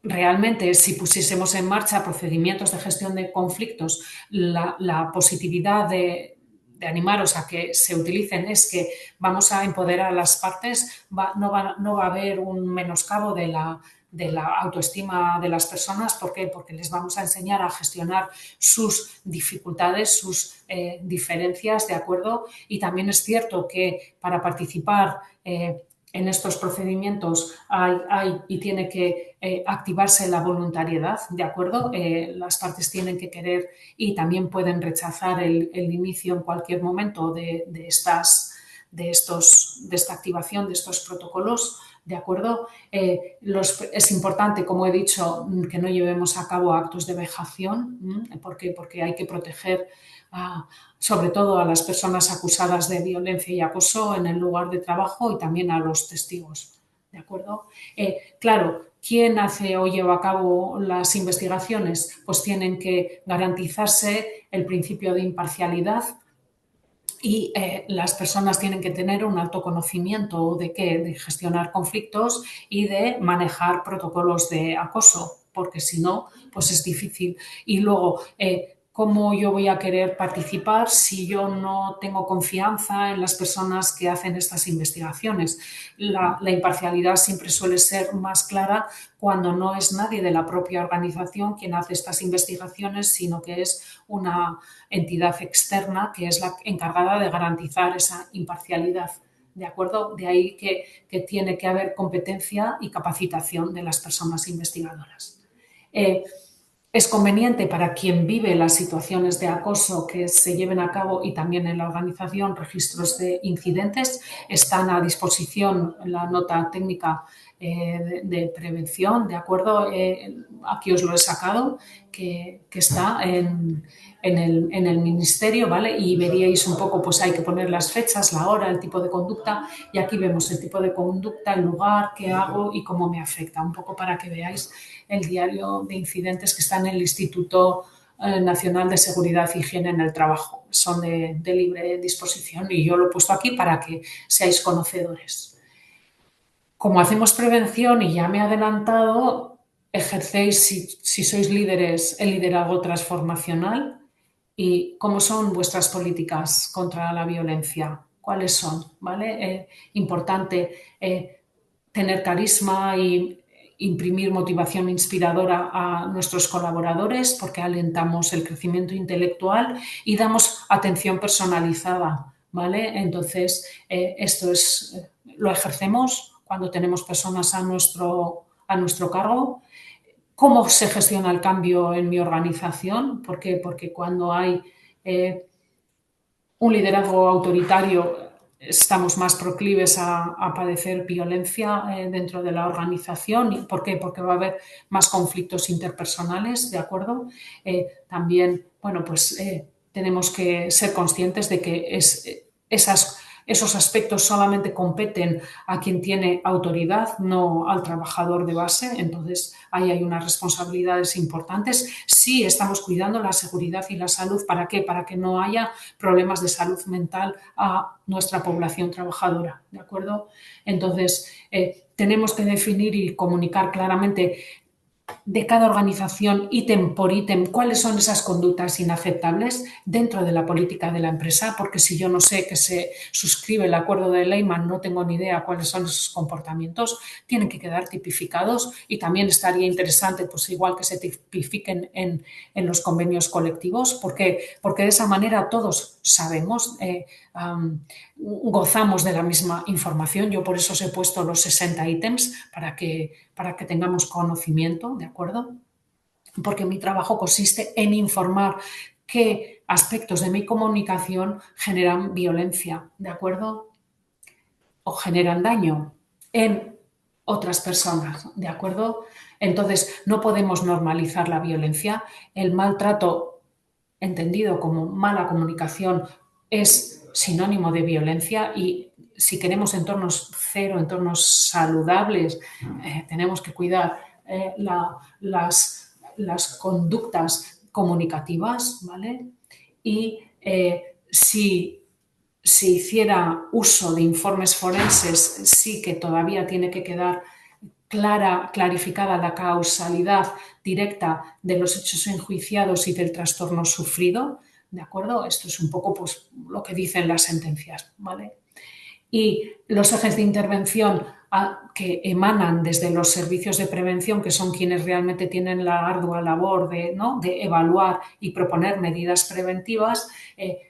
Realmente, si pusiésemos en marcha procedimientos de gestión de conflictos, la positividad de animaros a que se utilicen es que vamos a empoderar a las partes, no va a haber un menoscabo de la autoestima de las personas. ¿Por qué? Porque les vamos a enseñar a gestionar sus dificultades, sus diferencias, ¿de acuerdo? Y también es cierto que para participar en estos procedimientos hay y tiene que activarse la voluntariedad, ¿de acuerdo? Las partes tienen que querer y también pueden rechazar el inicio en cualquier momento de esta activación de estos protocolos, ¿de acuerdo? Es importante, como he dicho, que no llevemos a cabo actos de vejación. ¿Por qué? Porque hay que proteger sobre todo a las personas acusadas de violencia y acoso en el lugar de trabajo y también a los testigos, ¿de acuerdo? Claro, ¿quién hace o lleva a cabo las investigaciones? Pues tienen que garantizarse el principio de imparcialidad y las personas tienen que tener un alto conocimiento de gestionar conflictos y de manejar protocolos de acoso, porque si no, pues es difícil. Y luego, ¿cómo yo voy a querer participar si yo no tengo confianza en las personas que hacen estas investigaciones? La imparcialidad siempre suele ser más clara cuando no es nadie de la propia organización quien hace estas investigaciones, sino que es una entidad externa que es la encargada de garantizar esa imparcialidad. ¿De acuerdo? De ahí que tiene que haber competencia y capacitación de las personas investigadoras. Es conveniente para quien vive las situaciones de acoso que se lleven a cabo y también en la organización registros de incidentes. Están a disposición la nota técnica de prevención, ¿de acuerdo? Aquí os lo he sacado, que está en el ministerio, ¿vale? Y veríais un poco, pues hay que poner las fechas, la hora, el tipo de conducta, y aquí vemos el tipo de conducta, el lugar, qué hago y cómo me afecta, un poco para que veáis el diario de incidentes que está en el Instituto Nacional de Seguridad e Higiene en el Trabajo. Son de libre disposición y yo lo he puesto aquí para que seáis conocedores. Como hacemos prevención, y ya me he adelantado, ejercéis, si sois líderes, el liderazgo transformacional. ¿Y cómo son vuestras políticas contra la violencia? ¿Cuáles son? ¿Vale? Importante tener carisma y imprimir motivación inspiradora a nuestros colaboradores porque alentamos el crecimiento intelectual y damos atención personalizada, ¿vale? Entonces, esto lo ejercemos cuando tenemos personas a nuestro cargo. ¿Cómo se gestiona el cambio en mi organización? ¿Por qué? Porque cuando hay un liderazgo autoritario estamos más proclives a padecer violencia dentro de la organización. ¿Por qué? Porque va a haber más conflictos interpersonales, ¿de acuerdo? También, bueno, pues tenemos que ser conscientes de que esos aspectos solamente competen a quien tiene autoridad, no al trabajador de base. Entonces, ahí hay unas responsabilidades importantes. Sí, estamos cuidando la seguridad y la salud. ¿Para qué? Para que no haya problemas de salud mental a nuestra población trabajadora, ¿de acuerdo? Entonces, tenemos que definir y comunicar claramente de cada organización, ítem por ítem, cuáles son esas conductas inaceptables dentro de la política de la empresa, porque si yo no sé que se suscribe el acuerdo de Lehman, no tengo ni idea cuáles son esos comportamientos, tienen que quedar tipificados y también estaría interesante, pues igual que se tipifiquen en los convenios colectivos, porque de esa manera todos sabemos, gozamos de la misma información. Yo por eso os he puesto los 60 ítems para que tengamos conocimiento, ¿de acuerdo? Porque mi trabajo consiste en informar qué aspectos de mi comunicación generan violencia, ¿de acuerdo? O generan daño en otras personas, ¿de acuerdo? Entonces, no podemos normalizar la violencia. El maltrato, entendido como mala comunicación, es sinónimo de violencia y si queremos entornos cero, entornos saludables, tenemos que cuidar las conductas comunicativas, ¿vale? Y si hiciera uso de informes forenses, sí que todavía tiene que quedar clarificada la causalidad directa de los hechos enjuiciados y del trastorno sufrido, ¿de acuerdo? Esto es un poco pues, lo que dicen las sentencias, ¿vale? Y los ejes de intervención que emanan desde los servicios de prevención, que son quienes realmente tienen la ardua labor de evaluar y proponer medidas preventivas,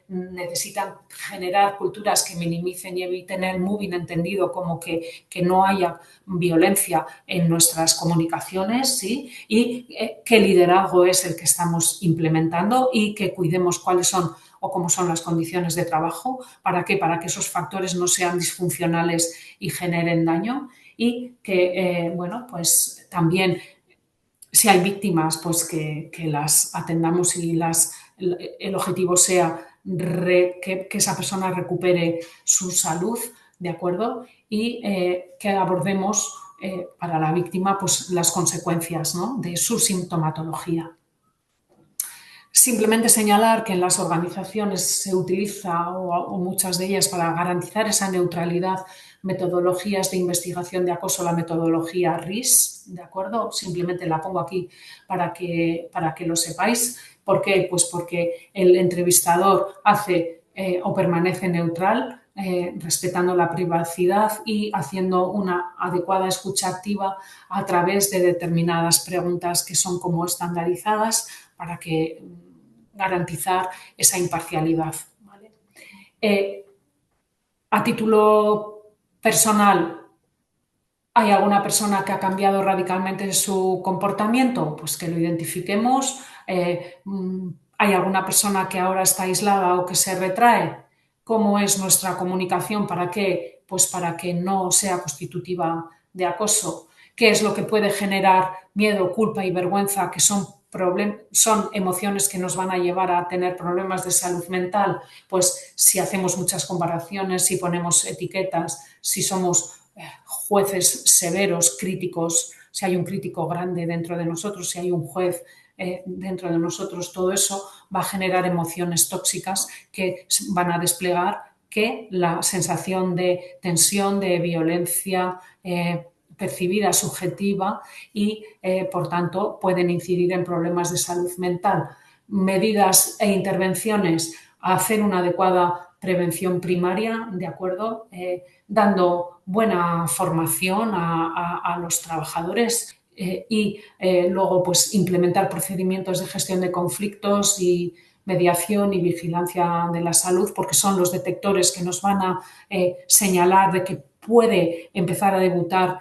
necesitan generar culturas que minimicen y eviten el moving, entendido como que no haya violencia en nuestras comunicaciones, ¿sí? Y qué liderazgo es el que estamos implementando y que cuidemos cuáles son o cómo son las condiciones de trabajo. ¿Para qué? Para que esos factores no sean disfuncionales y generen daño y que, bueno, pues también si hay víctimas, pues que las atendamos y el objetivo sea que esa persona recupere su salud, ¿de acuerdo? Y que abordemos para la víctima pues, las consecuencias, ¿no?, de su sintomatología. Simplemente señalar que en las organizaciones se utiliza, o muchas de ellas, para garantizar esa neutralidad metodologías de investigación de acoso, la metodología RIS, ¿de acuerdo? Simplemente la pongo aquí para que lo sepáis. ¿Por qué? Pues porque el entrevistador hace o permanece neutral, respetando la privacidad y haciendo una adecuada escucha activa a través de determinadas preguntas que son como estandarizadas para que garantizar esa imparcialidad, ¿vale? A título personal, ¿hay alguna persona que ha cambiado radicalmente su comportamiento? Pues que lo identifiquemos. ¿Hay alguna persona que ahora está aislada o que se retrae? ¿Cómo es nuestra comunicación? ¿Para qué? Pues para que no sea constitutiva de acoso. ¿Qué es lo que puede generar miedo, culpa y vergüenza, que son emociones que nos van a llevar a tener problemas de salud mental? Pues si hacemos muchas comparaciones, si ponemos etiquetas, si somos jueces severos, críticos, si hay un crítico grande dentro de nosotros, si hay un juez dentro de nosotros, todo eso va a generar emociones tóxicas que van a desplegar que la sensación de tensión, de violencia percibida, subjetiva y, por tanto, pueden incidir en problemas de salud mental. Medidas e intervenciones a hacer una adecuada prevención primaria, ¿de acuerdo? Dando buena formación a los trabajadores y luego pues implementar procedimientos de gestión de conflictos y mediación y vigilancia de la salud, porque son los detectores que nos van a señalar de que puede empezar a debutar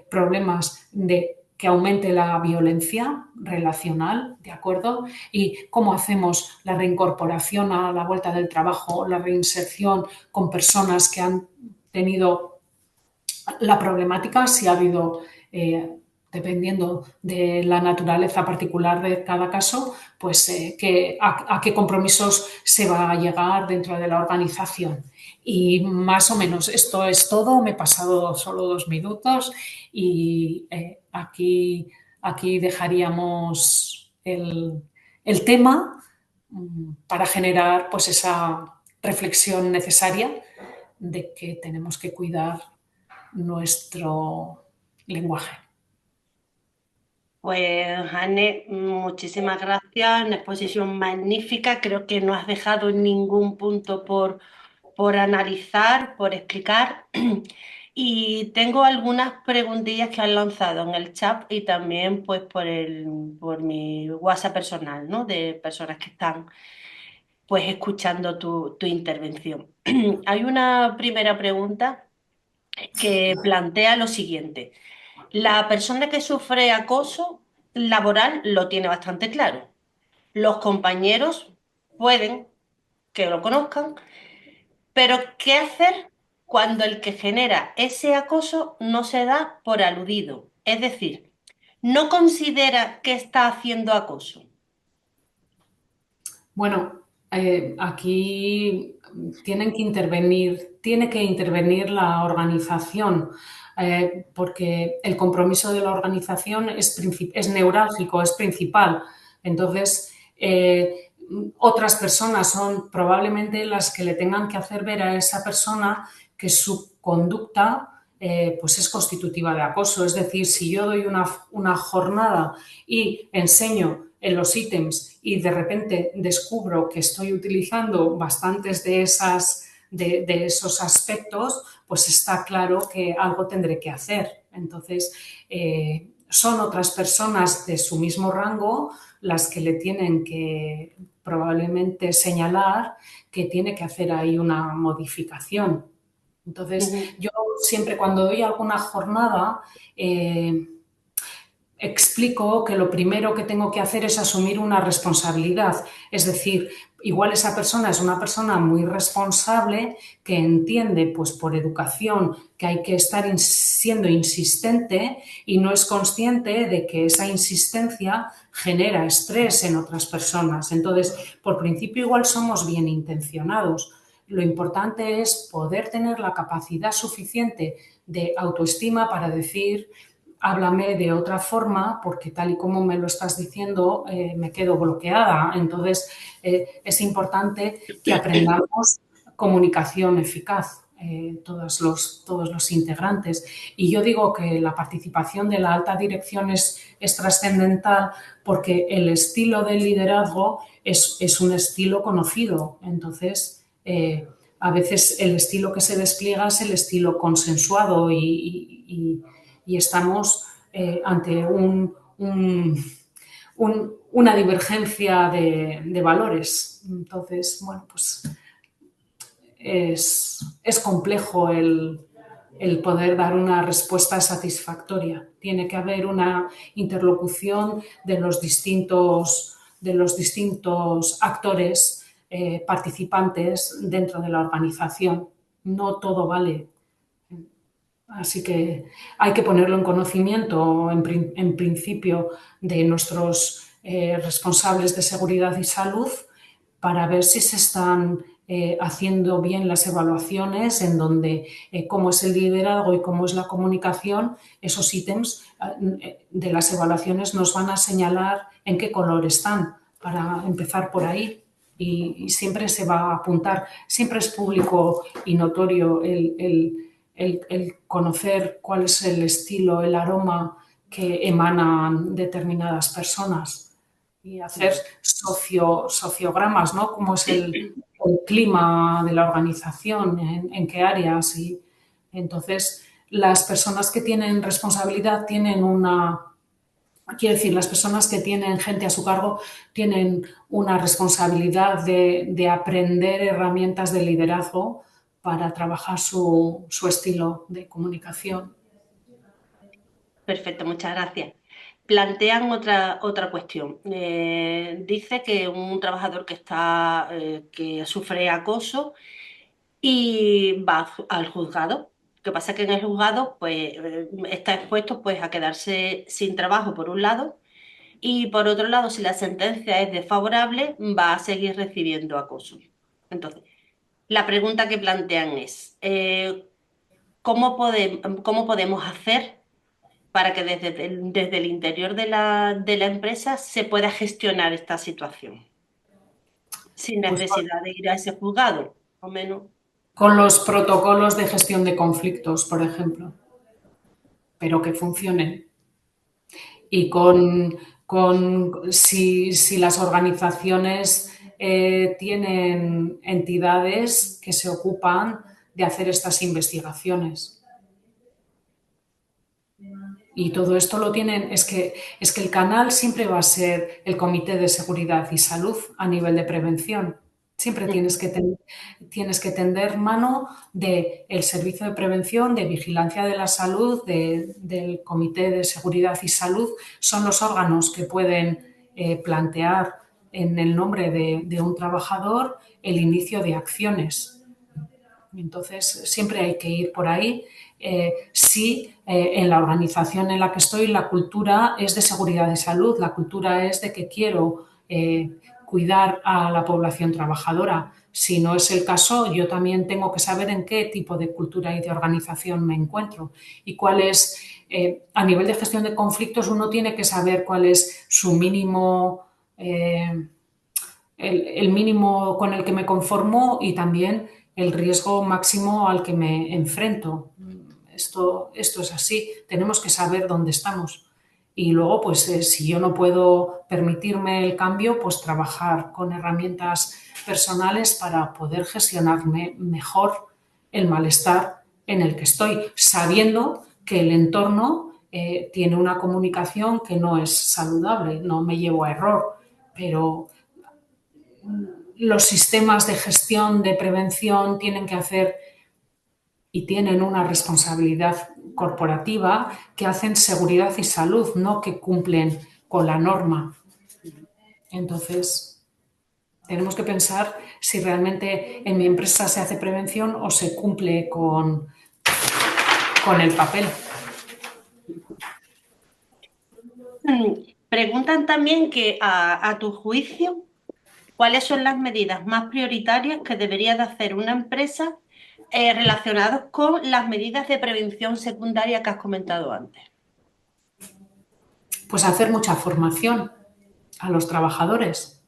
problemas de que aumente la violencia relacional, ¿de acuerdo? Y cómo hacemos la reincorporación a la vuelta del trabajo, la reinserción con personas que han tenido la problemática, si ha habido, dependiendo de la naturaleza particular de cada caso, pues a qué compromisos se va a llegar dentro de la organización. Y más o menos esto es todo. Me he pasado solo 2 minutos y aquí dejaríamos el tema para generar pues esa reflexión necesaria de que tenemos que cuidar nuestro lenguaje. Pues, Anne, muchísimas gracias. Una exposición magnífica. Creo que no has dejado ningún punto por analizar, por explicar. Y tengo algunas preguntillas que han lanzado en el chat y también pues por mi WhatsApp personal, ¿no? De personas que están pues escuchando tu intervención. Hay una primera pregunta que plantea lo siguiente. La persona que sufre acoso laboral lo tiene bastante claro. Los compañeros pueden que lo conozcan, pero ¿qué hacer cuando el que genera ese acoso no se da por aludido? Es decir, no considera que está haciendo acoso. Bueno, aquí tiene que intervenir la organización, porque el compromiso de la organización es neurálgico, es principal. Entonces, otras personas son probablemente las que le tengan que hacer ver a esa persona que su conducta pues es constitutiva de acoso. Es decir, si yo doy una jornada y enseño en los ítems y de repente descubro que estoy utilizando bastantes de esos aspectos, pues está claro que algo tendré que hacer. Entonces, son otras personas de su mismo rango las que le tienen que probablemente señalar que tiene que hacer ahí una modificación. Entonces, yo siempre cuando doy alguna jornada explico que lo primero que tengo que hacer es asumir una responsabilidad. Es decir, igual esa persona es una persona muy responsable que entiende, pues por educación, que hay que estar siendo insistente y no es consciente de que esa insistencia genera estrés en otras personas. Entonces, por principio igual somos bien intencionados. Lo importante es poder tener la capacidad suficiente de autoestima para decir: háblame de otra forma porque tal y como me lo estás diciendo me quedo bloqueada. Entonces, es importante que aprendamos comunicación eficaz. todos los integrantes. Y yo digo que la participación de la alta dirección es trascendental porque el estilo de liderazgo es un estilo conocido. Entonces, a veces el estilo que se despliega es el estilo consensuado y estamos ante una divergencia de valores. Entonces, bueno, pues es complejo el poder dar una respuesta satisfactoria. Tiene que haber una interlocución de los distintos actores participantes dentro de la organización. No todo vale. Así que hay que ponerlo en conocimiento, en principio, de nuestros responsables de seguridad y salud para ver si se están haciendo bien las evaluaciones en donde cómo es el liderazgo y cómo es la comunicación, esos ítems de las evaluaciones nos van a señalar en qué color están, para empezar por ahí. Y siempre se va a apuntar, siempre es público y notorio el conocer cuál es el estilo, el aroma que emanan determinadas personas y hacer sociogramas, ¿no? Cómo es el clima de la organización, en qué áreas. Y entonces, las personas que tienen responsabilidad tienen las personas que tienen gente a su cargo tienen una responsabilidad de aprender herramientas de liderazgo para trabajar su estilo de comunicación. Perfecto, muchas gracias. Plantean otra cuestión. Dice que un trabajador que sufre acoso y va al juzgado. Lo que pasa es que en el juzgado pues, está expuesto pues, a quedarse sin trabajo por un lado y por otro lado, si la sentencia es desfavorable, va a seguir recibiendo acoso. Entonces, la pregunta que plantean es, ¿cómo podemos hacer para que desde el interior de la empresa se pueda gestionar esta situación sin Pues necesidad de ir a ese juzgado, o menos? con los protocolos de gestión de conflictos, por ejemplo, pero que funcionen. Y si las organizaciones tienen entidades que se ocupan de hacer estas investigaciones. Y todo esto lo tienen, es que el canal siempre va a ser el Comité de Seguridad y Salud a nivel de prevención. Siempre tienes que tender mano del Servicio de Prevención, de Vigilancia de la Salud, del Comité de Seguridad y Salud. Son los órganos que pueden plantear en el nombre de un trabajador el inicio de acciones. Entonces, siempre hay que ir por ahí. Si en la organización en la que estoy la cultura es de seguridad y salud, la cultura es de que quiero cuidar a la población trabajadora. Si no es el caso, yo también tengo que saber en qué tipo de cultura y de organización me encuentro y cuál es, a nivel de gestión de conflictos, uno tiene que saber cuál es su mínimo, el mínimo con el que me conformo y también el riesgo máximo al que me enfrento. Esto es así, tenemos que saber dónde estamos. Y luego, pues si yo no puedo permitirme el cambio, pues trabajar con herramientas personales para poder gestionarme mejor el malestar en el que estoy, sabiendo que el entorno tiene una comunicación que no es saludable, no me llevo a error, pero los sistemas de gestión, de prevención tienen que hacer y tienen una responsabilidad corporativa que hacen seguridad y salud, no que cumplen con la norma. Entonces, tenemos que pensar si realmente en mi empresa se hace prevención o se cumple con el papel. Preguntan también que, a tu juicio, ¿cuáles son las medidas más prioritarias que debería de hacer una empresa relacionadas con las medidas de prevención secundaria que has comentado antes? Pues hacer mucha formación a los trabajadores.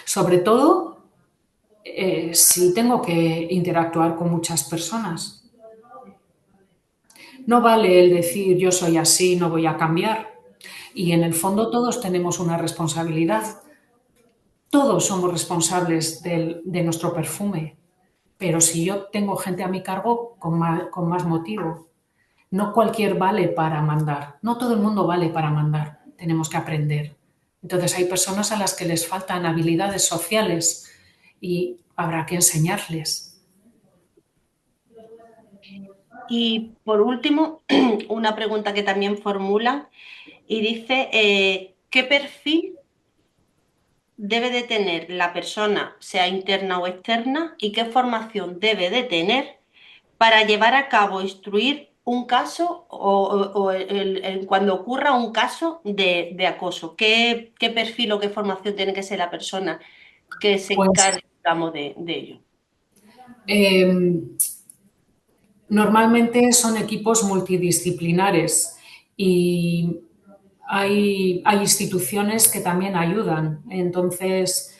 Sobre todo, si tengo que interactuar con muchas personas. No vale el decir yo soy así, no voy a cambiar. Y en el fondo todos tenemos una responsabilidad. Todos somos responsables de nuestro perfume. Pero si yo tengo gente a mi cargo, con más motivo. No cualquier vale para mandar. No todo el mundo vale para mandar. Tenemos que aprender. Entonces hay personas a las que les faltan habilidades sociales y habrá que enseñarles. Y por último, una pregunta que también formulan y dice, ¿qué perfil debe de tener la persona, sea interna o externa, y qué formación debe de tener para llevar a cabo, instruir un caso o cuando ocurra un caso de acoso? ¿Qué perfil o qué formación tiene que ser la persona que se Pues encargue, digamos, de ello? eh, normalmente son equipos multidisciplinares y hay instituciones que también ayudan. Entonces,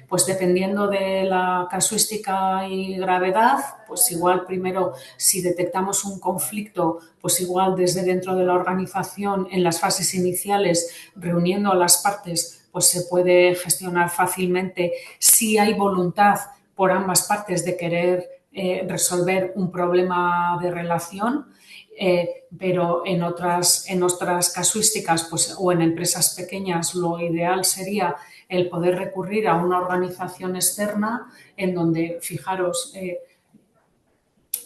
pues dependiendo de la casuística y gravedad, pues igual primero si detectamos un conflicto, pues igual desde dentro de la organización en las fases iniciales, reuniendo a las partes, pues se puede gestionar fácilmente si hay voluntad por ambas partes de querer resolver un problema de relación. Pero en otras casuísticas pues, o en empresas pequeñas lo ideal sería el poder recurrir a una organización externa en donde, fijaros,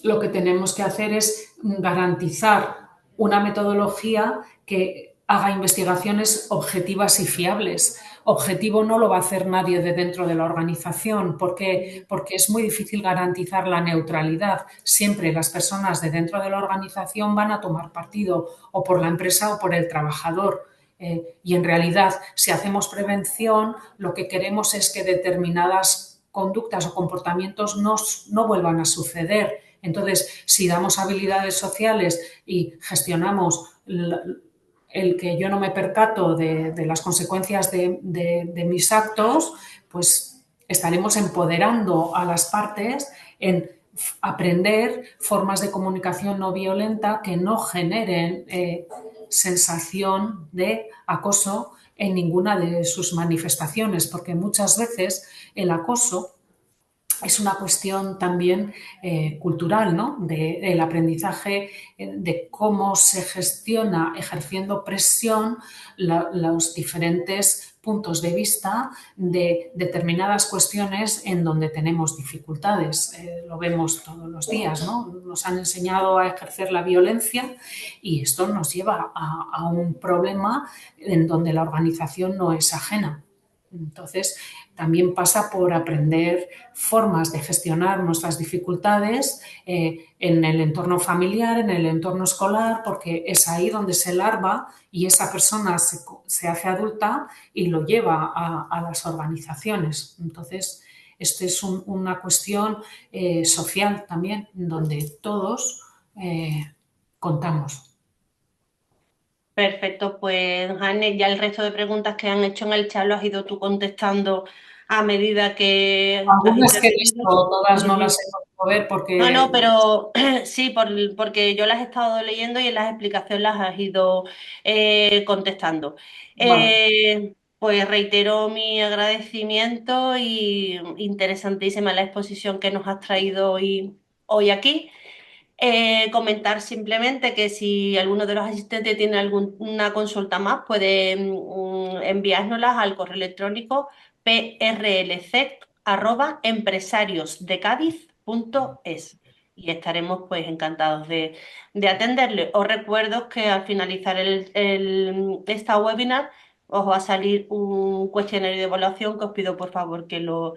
lo que tenemos que hacer es garantizar una metodología que haga investigaciones objetivas y fiables. Objetivo no lo va a hacer nadie de dentro de la organización. ¿Por qué? Porque es muy difícil garantizar la neutralidad. Siempre las personas de dentro de la organización van a tomar partido o por la empresa o por el trabajador. Y en realidad, si hacemos prevención, lo que queremos es que determinadas conductas o comportamientos no vuelvan a suceder. Entonces, si damos habilidades sociales y gestionamos el que yo no me percato de las consecuencias de mis actos, pues estaremos empoderando a las partes en aprender formas de comunicación no violenta que no generen sensación de acoso en ninguna de sus manifestaciones, porque muchas veces el acoso es una cuestión también cultural, ¿no? Del aprendizaje, de cómo se gestiona ejerciendo presión los diferentes puntos de vista de determinadas cuestiones en donde tenemos dificultades. Lo vemos todos los días, ¿no? Nos han enseñado a ejercer la violencia y esto nos lleva a un problema en donde la organización no es ajena. Entonces, también pasa por aprender formas de gestionar nuestras dificultades en el entorno familiar, en el entorno escolar, porque es ahí donde se larva y esa persona se hace adulta y lo lleva a las organizaciones. Entonces, esto es una cuestión social también, donde todos contamos. Perfecto, pues Anne, ya el resto de preguntas que han hecho en el chat lo has ido tú contestando a medida que has Algunas que he visto, intervenido. todas no las he podido ver No, porque... no, pero sí, porque yo las he estado leyendo y en las explicaciones las has ido contestando. Vale. Pues reitero mi agradecimiento y interesantísima la exposición que nos has traído hoy aquí. Comentar simplemente que si alguno de los asistentes tiene alguna consulta más, puede enviárnoslas al correo electrónico prlcec@empresariosdecadiz.es y estaremos pues encantados de atenderle. Os recuerdo que al finalizar esta webinar os va a salir un cuestionario de evaluación que os pido por favor que lo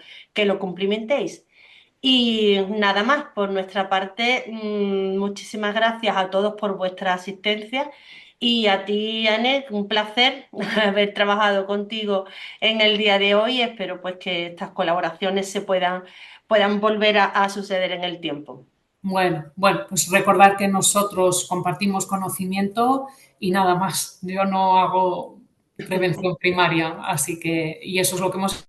cumplimentéis. Y nada más, por nuestra parte, muchísimas gracias a todos por vuestra asistencia y a ti, Anet, un placer haber trabajado contigo en el día de hoy. Espero pues que estas colaboraciones puedan volver a suceder en el tiempo. Bueno, pues recordar que nosotros compartimos conocimiento y nada más. Yo no hago prevención primaria, así que, y eso es lo que hemos